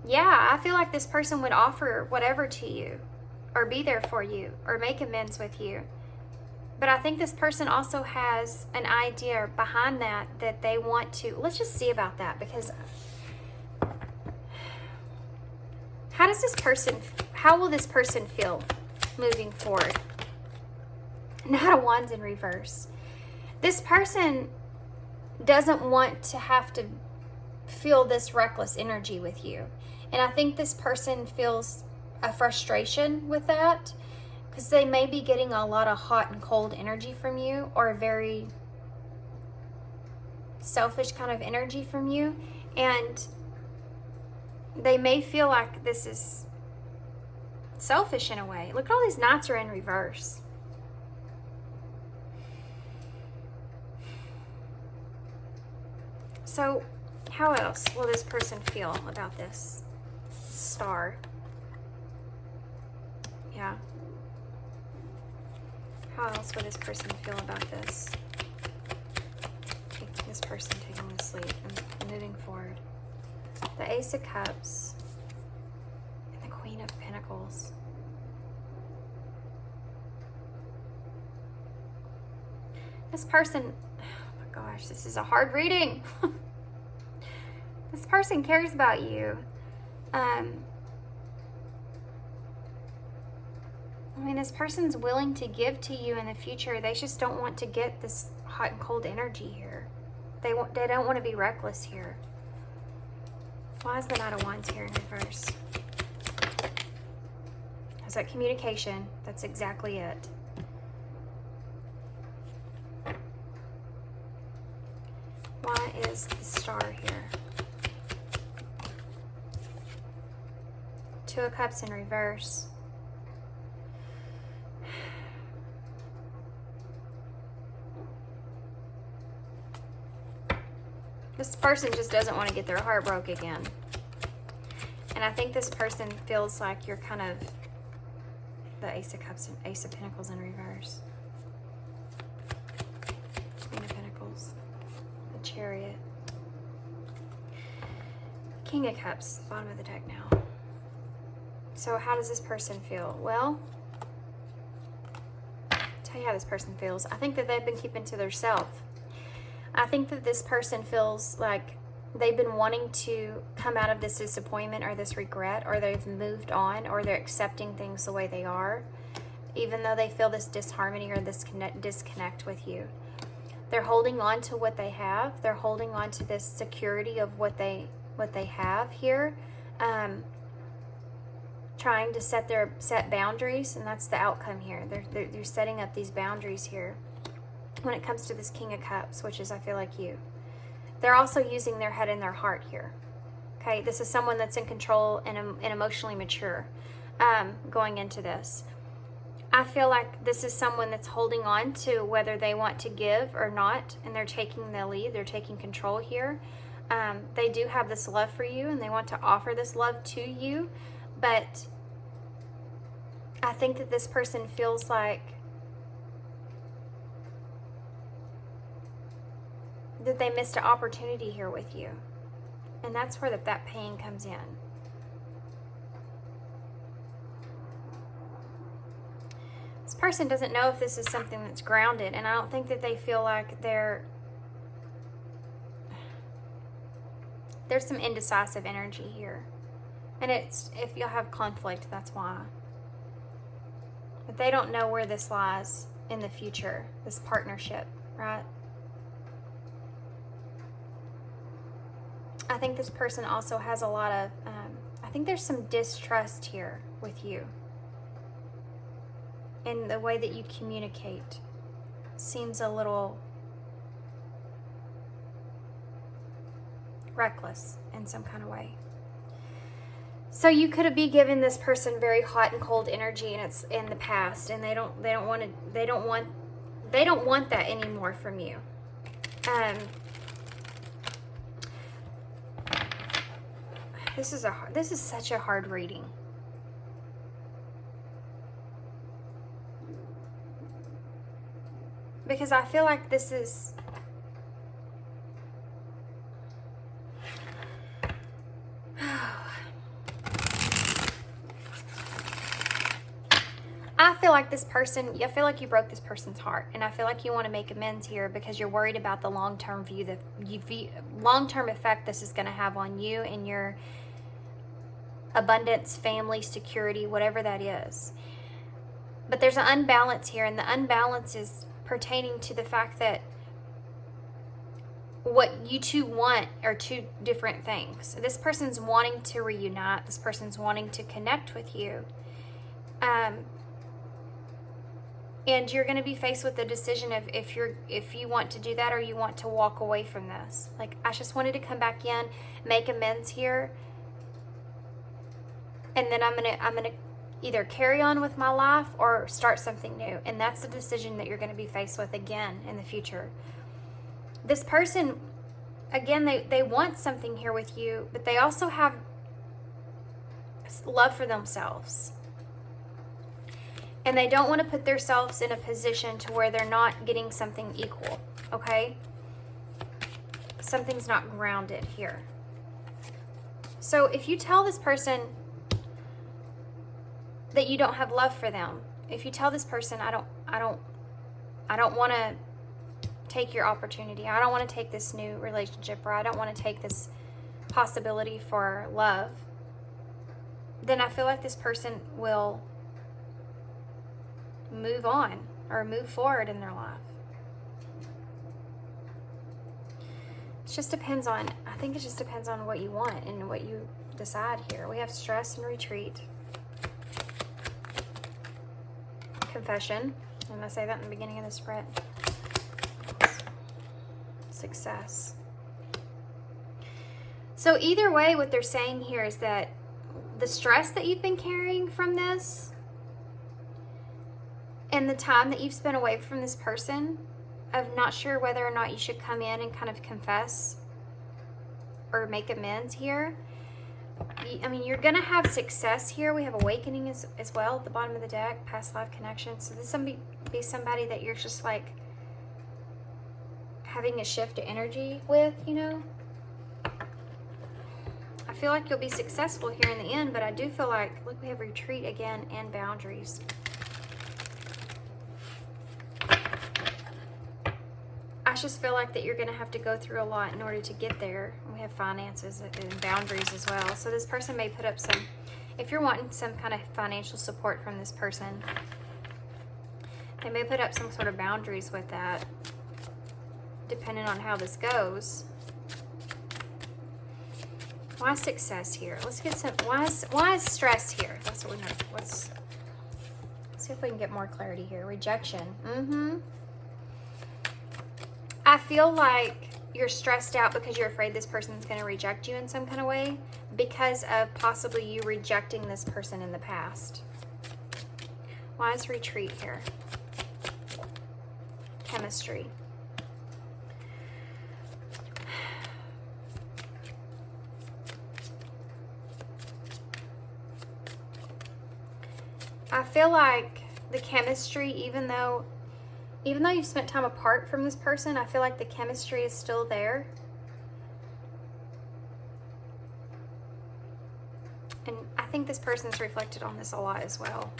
yeah, I feel like this person would offer whatever to you, or be there for you, or make amends with you. But I think this person also has an idea behind that they want to. Let's just see about that, because how will this person feel moving forward? Knight of Wands in reverse. This person doesn't want to have to feel this reckless energy with you. And I think this person feels a frustration with that, because they may be getting a lot of hot and cold energy from you, or a very selfish kind of energy from you. And they may feel like this is selfish in a way. Look at all these knights are in reverse. So how else will this person feel about this star? Yeah. How else would this person feel about this? This person taking this lead and moving forward. The Ace of Cups and the Queen of Pentacles. This person, oh my gosh, this is a hard reading. This person cares about you. I mean, this person's willing to give to you in the future. They just don't want to get this hot and cold energy here. They don't want to be reckless here. Why is the Knight of Wands here in reverse? Is that communication? That's exactly it. Why is the Star here? Two of Cups in reverse. This person just doesn't want to get their heart broke again. And I think this person feels like you're kind of the Ace of Cups and Ace of Pentacles in reverse. Queen of Pentacles. The Chariot. King of Cups, bottom of the deck now. So how does this person feel? Well, I'll tell you how this person feels. I think that they've been keeping to themselves. I think that this person feels like they've been wanting to come out of this disappointment or this regret, or they've moved on, or they're accepting things the way they are, even though they feel this disharmony or this disconnect with you. They're holding on to what they have. They're holding on to this security of what they have here, trying to set boundaries, and that's the outcome here. They're setting up these boundaries here. When it comes to this King of Cups, which is, I feel like you. They're also using their head and their heart here. Okay, this is someone that's in control and emotionally mature going into this. I feel like this is someone that's holding on to whether they want to give or not, and they're taking the lead. They're taking control here. They do have this love for you, and they want to offer this love to you, but I think that this person feels like that they missed an opportunity here with you. And that's where that pain comes in. This person doesn't know if this is something that's grounded, and I don't think that they feel like there's some indecisive energy here. And it's, if you'll have conflict, that's why. But they don't know where this lies in the future, this partnership, right? I think this person also has a lot of, I think there's some distrust here with you. And the way that you communicate seems a little reckless in some kind of way. So you could be giving this person very hot and cold energy, and it's in the past, and they don't want that anymore from you. This is such a hard reading. Because I feel like this is... I feel like this person, I feel like you broke this person's heart, and I feel like you want to make amends here because you're worried about the long-term long-term effect this is going to have on you and your abundance, family, security, whatever that is. But there's an unbalance here, and the unbalance is pertaining to the fact that what you two want are two different things. This person's wanting to reunite. This person's wanting to connect with you. And you're going to be faced with the decision of if you want to do that or you want to walk away from this. Like, I just wanted to come back in, make amends here, and then I'm gonna either carry on with my life or start something new. And that's the decision that you're going to be faced with again in the future. This person, again, they want something here with you, but they also have love for themselves. And they don't want to put themselves in a position to where they're not getting something equal, okay? Something's not grounded here. So if you tell this person that you don't have love for them, if you tell this person, I don't want to take your opportunity, I don't want to take this new relationship, or I don't want to take this possibility for love, then I feel like this person will move on or move forward in their life. It just depends on, I think it just depends on what you want and what you decide here. We have stress and retreat. Confession. And I say that in the beginning of the spread. Success. So either way, what they're saying here is that the stress that you've been carrying from this and the time that you've spent away from this person, of not sure whether or not you should come in and kind of confess or make amends here. I mean, you're going to have success here. We have awakening as well at the bottom of the deck, past life connection. So this will be somebody that you're just like having a shift of energy with, you know. I feel like you'll be successful here in the end, but I do feel like, look, we have retreat again and boundaries. I just feel like that you're going to have to go through a lot in order to get there. We have finances and boundaries as well. So this person may put up some, if you're wanting some kind of financial support from this person, they may put up some sort of boundaries with that, depending on how this goes. Why success here? Let's get some, why is stress here? That's what we know. Let's see if we can get more clarity here. Rejection. I feel like you're stressed out because you're afraid this person's going to reject you in some kind of way because of possibly you rejecting this person in the past. Why is retreat here? Chemistry. I feel like the chemistry, even though you've spent time apart from this person, I feel like the chemistry is still there. And I think this person's reflected on this a lot as well.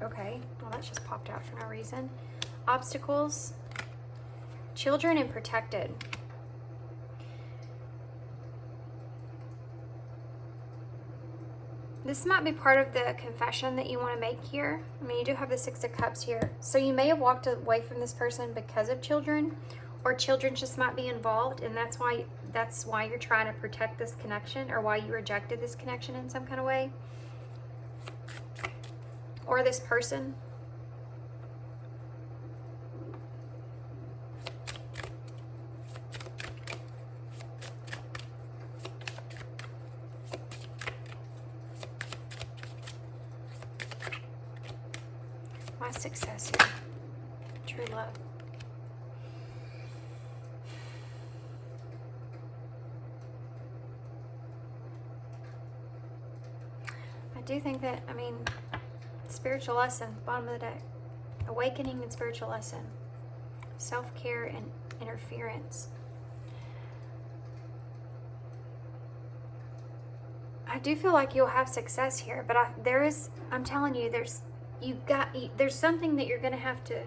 Okay, well, that just popped out for no reason. Obstacles, children, and protected. This might be part of the confession that you want to make here. I mean, you do have the Six of Cups here. So you may have walked away from this person because of children, or children just might be involved, and that's why you're trying to protect this connection, or why you rejected this connection in some kind of way. Or this person. My success here. True love. I do think that, I mean, spiritual lesson, bottom of the deck. awakening and spiritual lesson. Self-care and interference. I do feel like you'll have success here, but I'm telling you, there's something that you're going to have to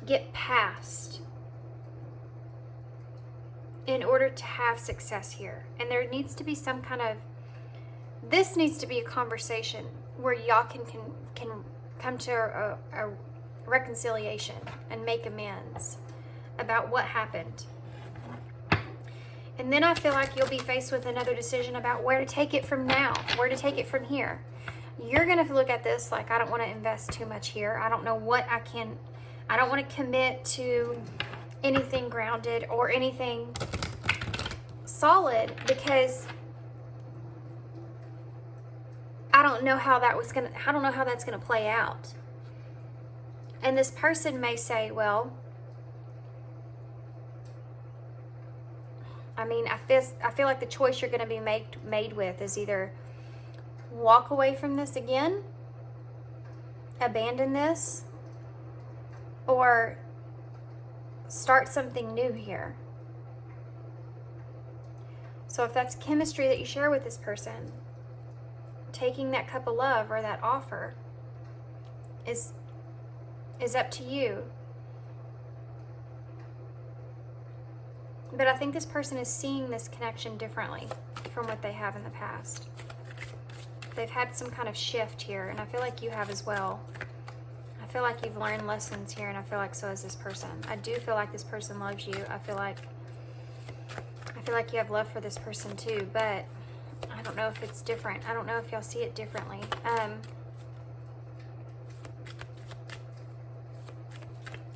get past in order to have success here. And there needs to be some kind of, this needs to be a conversation where y'all can come to a reconciliation and make amends about what happened. And then I feel like you'll be faced with another decision about where to take it from now, where to take it from here. You're going to look at this like, I don't want to invest too much here. I don't know what I don't want to commit to anything grounded or anything solid because I don't know how that's going to play out. And this person may say, well, I mean, I feel like the choice you're going to be made with is either walk away from this again, abandon this, or start something new here. So if that's chemistry that you share with this person, taking that cup of love or that offer is up to you. But I think this person is seeing this connection differently from what they have in the past. They've had some kind of shift here, and I feel like you have as well. I feel like you've learned lessons here, and I feel like so has this person. I do feel like this person loves you. I feel like you have love for this person too, but I don't know if it's different. I don't know if y'all see it differently.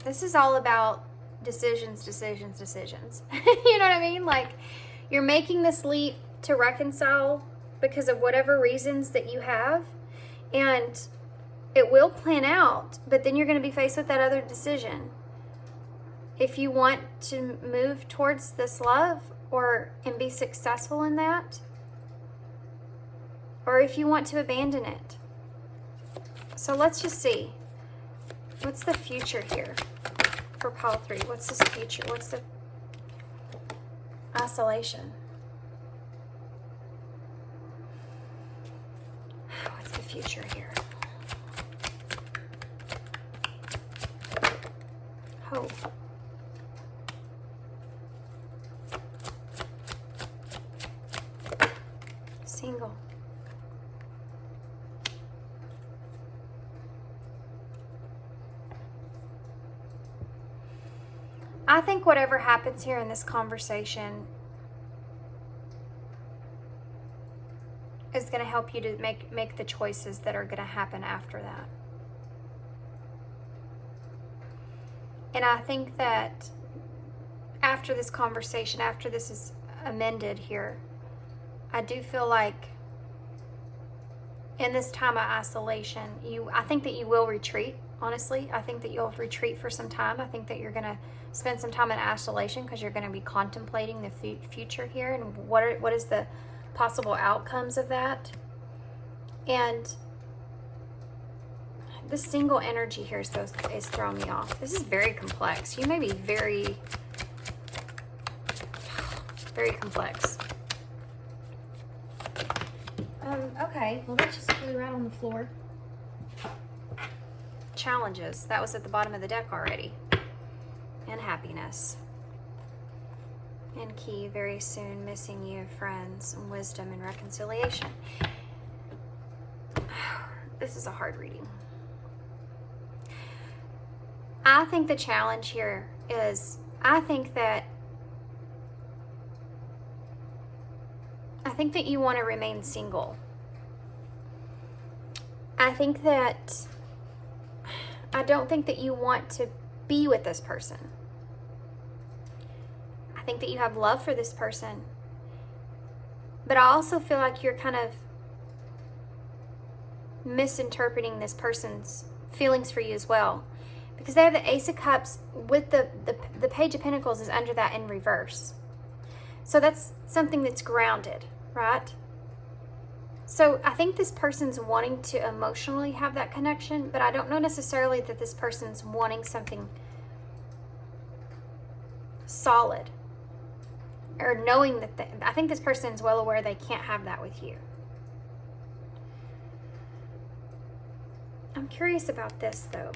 This is all about decisions. You know what I mean? Like, you're making this leap to reconcile because of whatever reasons that you have, and it will plan out, but then you're going to be faced with that other decision. If you want to move towards this love and be successful in that, or if you want to abandon it. So let's just see. What's the future here for pile 3? What's this future? What's the isolation? What's the future here? Hope. Single. I think whatever happens here in this conversation is going to help you to make the choices that are going to happen after that. And I think that after this conversation, after this is amended here, I do feel like in this time of isolation, I think that you will retreat, honestly. I think that you'll retreat for some time. I think that you're going to spend some time in isolation because you're going to be contemplating the future here and what is the possible outcomes of that. And this single energy here is throwing me off. This is very complex. You may be very, very complex. Okay, well, that just flew right on the floor. Challenges. That was at the bottom of the deck already. And happiness. And key, very soon, missing you, friends, and wisdom and reconciliation. This is a hard reading. I think the challenge here is, I think that you want to remain single. I don't think that you want to be with this person. I think that you have love for this person. But I also feel like you're kind of misinterpreting this person's feelings for you as well. Because they have the Ace of Cups with the Page of Pentacles is under that in reverse. So that's something that's grounded, right? So I think this person's wanting to emotionally have that connection, but I don't know necessarily that this person's wanting something solid. Or knowing that I think this person's well aware they can't have that with you. I'm curious about this though.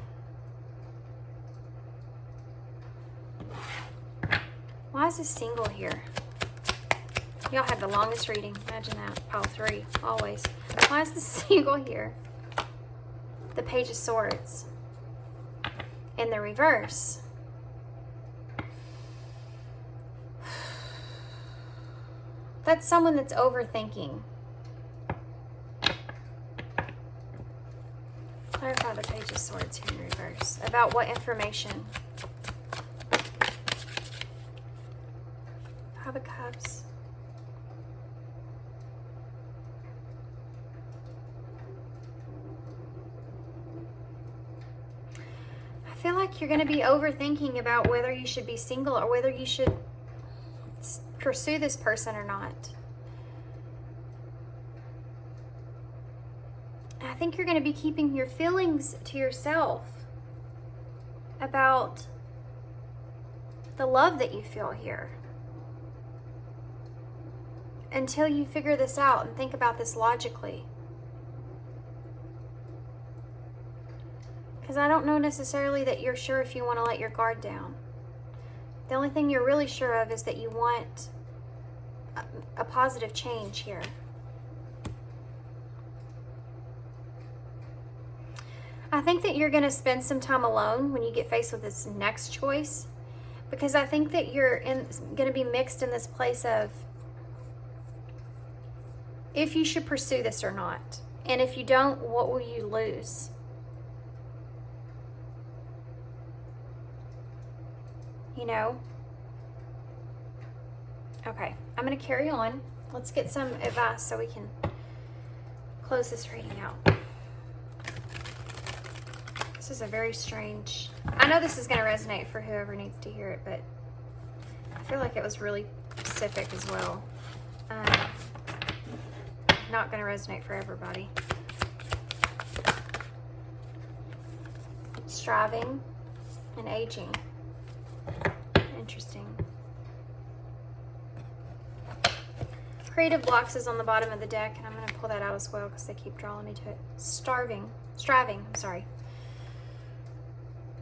Why is this single here? Y'all have the longest reading. Imagine that. Pile 3, always. Why is this single here? The Page of Swords. In the reverse. That's someone that's overthinking. Clarify the Page of Swords here in reverse. About what information? Five of Cups. I feel like you're going to be overthinking about whether you should be single or whether you should pursue this person or not. I think you're going to be keeping your feelings to yourself about the love that you feel here until you figure this out and think about this logically. Because I don't know necessarily that you're sure if you want to let your guard down. The only thing you're really sure of is that you want a positive change here. I think that you're going to spend some time alone when you get faced with this next choice, because I think that you're going to be mixed in this place of if you should pursue this or not. And if you don't, what will you lose? You know? Okay, I'm going to carry on. Let's get some advice so we can close this reading out. This is a very strange... I know this is going to resonate for whoever needs to hear it, but I feel like it was really specific as well. Not going to resonate for everybody. Striving and aging. Interesting. Creative blocks is on the bottom of the deck, and I'm going to pull that out as well because they keep drawing me to it. Striving, I'm sorry.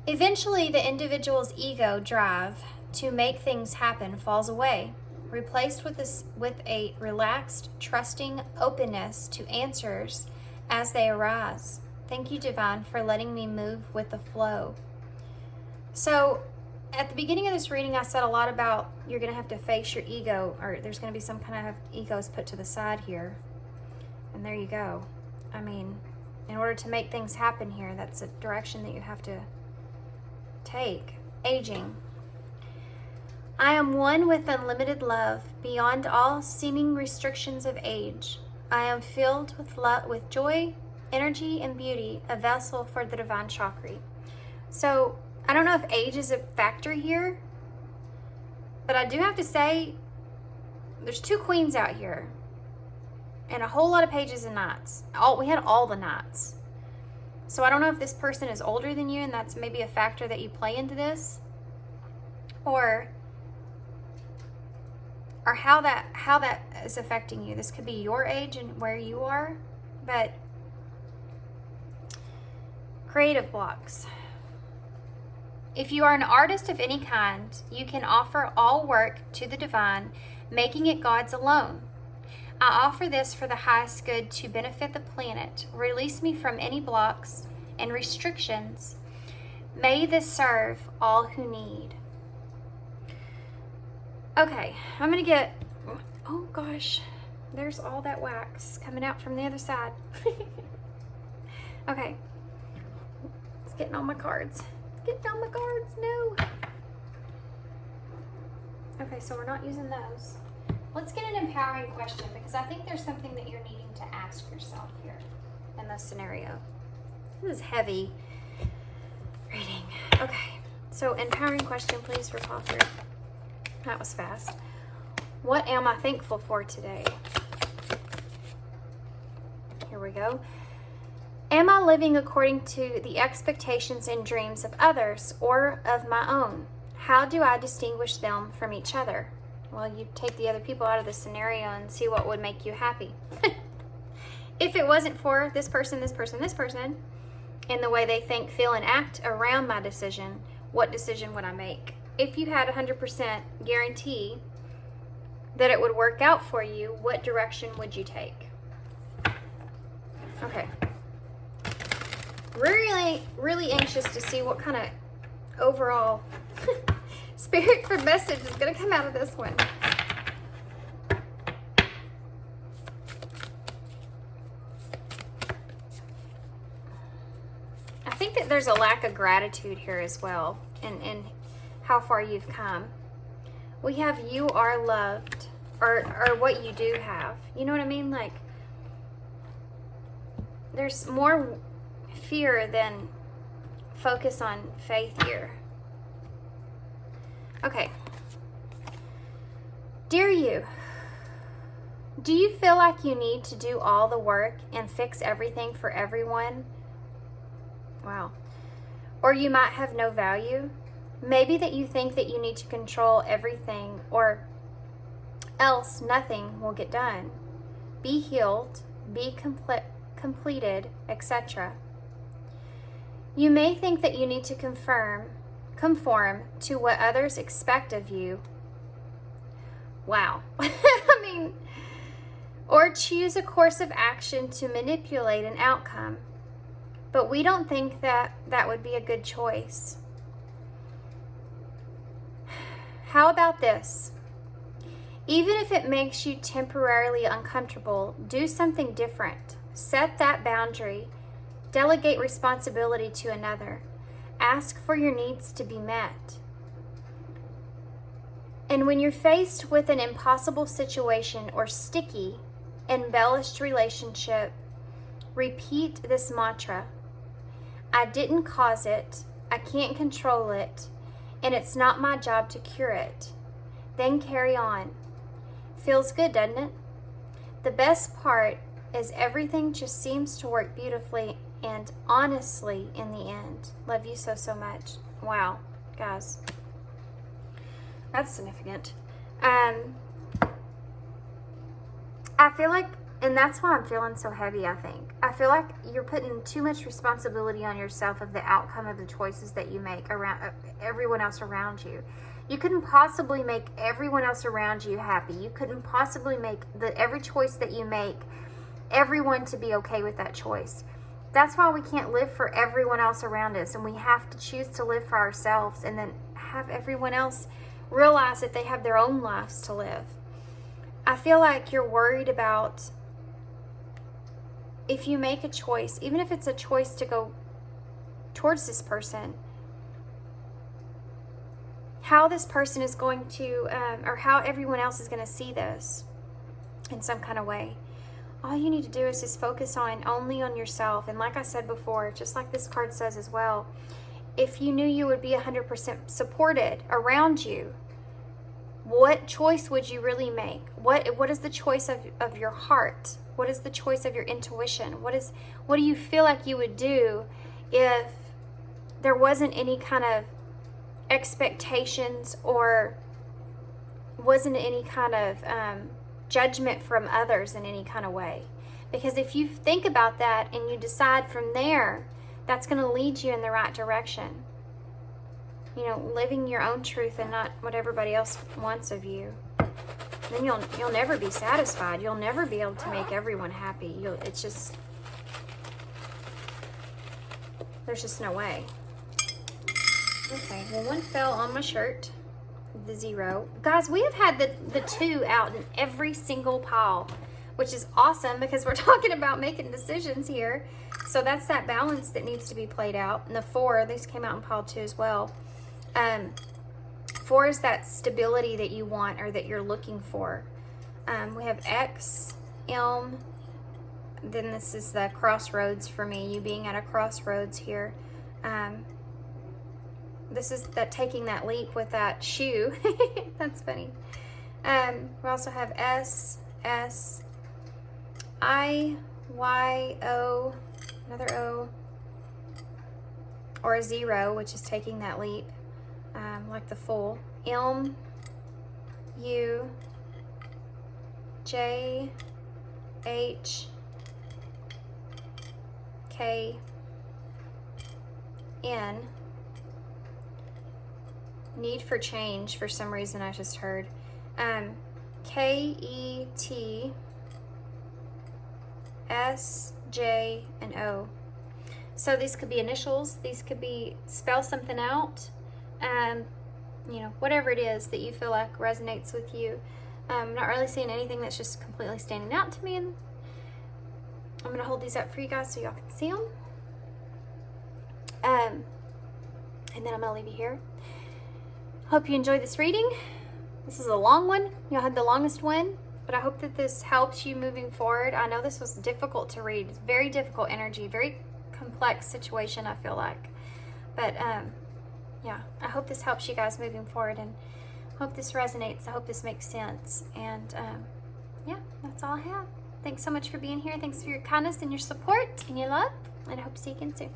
Eventually, the individual's ego drive to make things happen falls away, replaced with a relaxed, trusting openness to answers as they arise. Thank you, Divine, for letting me move with the flow. So, at the beginning of this reading, I said a lot about you're going to have to face your ego, or there's going to be some kind of egos put to the side here. And there you go. I mean, in order to make things happen here, that's a direction that you have to take. Aging. I am one with unlimited love, beyond all seeming restrictions of age. I am filled with love, with joy, energy, and beauty, a vessel for the divine chakra. So, I don't know if age is a factor here, but I do have to say there's 2 queens out here and a whole lot of pages and knights. We had all the knights. So I don't know if this person is older than you and that's maybe a factor that you play into this, or how that is affecting you. This could be your age and where you are, but creative blocks. If you are an artist of any kind, you can offer all work to the divine, making it God's alone. I offer this for the highest good to benefit the planet. Release me from any blocks and restrictions. May this serve all who need. Okay, I'm going to get... Oh gosh, there's all that wax coming out from the other side. Okay, it's getting on my cards. Getting on my cards, no. Okay, so we're not using those. Let's get an empowering question, because I think there's something that you're needing to ask yourself here in this scenario. This is heavy reading. Okay, so empowering question, please, for Paul 3. That was fast. What am I thankful for today? go. Am I living according to the expectations and dreams of others or of my own? How do I distinguish them from each other? Well, you take the other people out of the scenario and see what would make you happy. If it wasn't for this person, this person, this person, and the way they think, feel, and act around my decision, what decision would I make? If you had 100% guarantee that it would work out for you, what direction would you take? Okay. Really, really anxious to see what kind of overall spirit for message is going to come out of this one. I think that there's a lack of gratitude here as well, and how far you've come. We have you are loved, or what you do have. You know what I mean? Like, there's more fear than focus on faith here. Okay. Dear you, do you feel like you need to do all the work and fix everything for everyone? Wow. Or you might have no value. Maybe that you think that you need to control everything, or else nothing will get done. Be healed, be completed, etc. You may think that you need to conform to what others expect of you. Wow. I mean, or choose a course of action to manipulate an outcome. But we don't think that that would be a good choice. How about this? Even if it makes you temporarily uncomfortable, do something different. Set that boundary. Delegate responsibility to another. Ask for your needs to be met. And when you're faced with an impossible situation or sticky, embellished relationship, repeat this mantra. I didn't cause it, I can't control it, and it's not my job to cure it. Then carry on. Feels good, doesn't it? The best part is everything just seems to work beautifully and honestly in the end. Love you so, so much. Wow, guys. That's significant. I feel like, and that's why I'm feeling so heavy, I think. I feel like you're putting too much responsibility on yourself of the outcome of the choices that you make around everyone else around you. You couldn't possibly make everyone else around you happy. You couldn't possibly make every choice that you make, everyone to be okay with that choice. That's why we can't live for everyone else around us, and we have to choose to live for ourselves and then have everyone else realize that they have their own lives to live. I feel like you're worried about if you make a choice, even if it's a choice to go towards this person, how this person is going to, or how everyone else is going to see this in some kind of way. All you need to do is just focus only on yourself. And like I said before, just like this card says as well, if you knew you would be 100% supported around you, what choice would you really make? What is the choice of your heart? What is the choice of your intuition? What do you feel like you would do if there wasn't any kind of expectations or wasn't any kind of judgment from others in any kind of way? Because if you think about that and you decide from there, that's going to lead you in the right direction. You know, living your own truth and not what everybody else wants of you. Then you'll never be satisfied. You'll never be able to make everyone happy. It's just, there's just no way. Okay, well, one fell on my shirt, the 0. Guys, we have had the 2 out in every single pile, which is awesome because we're talking about making decisions here. So that's that balance that needs to be played out. And the 4, these came out in pile 2 as well. 4 is that stability that you want or that you're looking for. We have X, M, then this is the crossroads for me, you being at a crossroads here. This is that taking that leap with that shoe. That's funny. We also have S, S, I Y-O, another O, or a 0, which is taking that leap, like the Fool. M-U-J-H-K-N. Need for change, for some reason I just heard. K-E-T-S-J and O. So these could be initials. These could be spell something out. You know, whatever it is that you feel like resonates with you. I'm not really seeing anything that's just completely standing out to me. And I'm going to hold these up for you guys so y'all can see them. And then I'm going to leave you here. Hope you enjoyed this reading. This is a long one. Y'all had the longest one, but I hope that this helps you moving forward. I know this was difficult to read. It's very difficult energy, very complex situation, I feel like. But yeah, I hope this helps you guys moving forward, and hope this resonates. I hope this makes sense. And yeah, that's all I have. Thanks so much for being here. Thanks for your kindness and your support and your love, and I hope to see you again soon.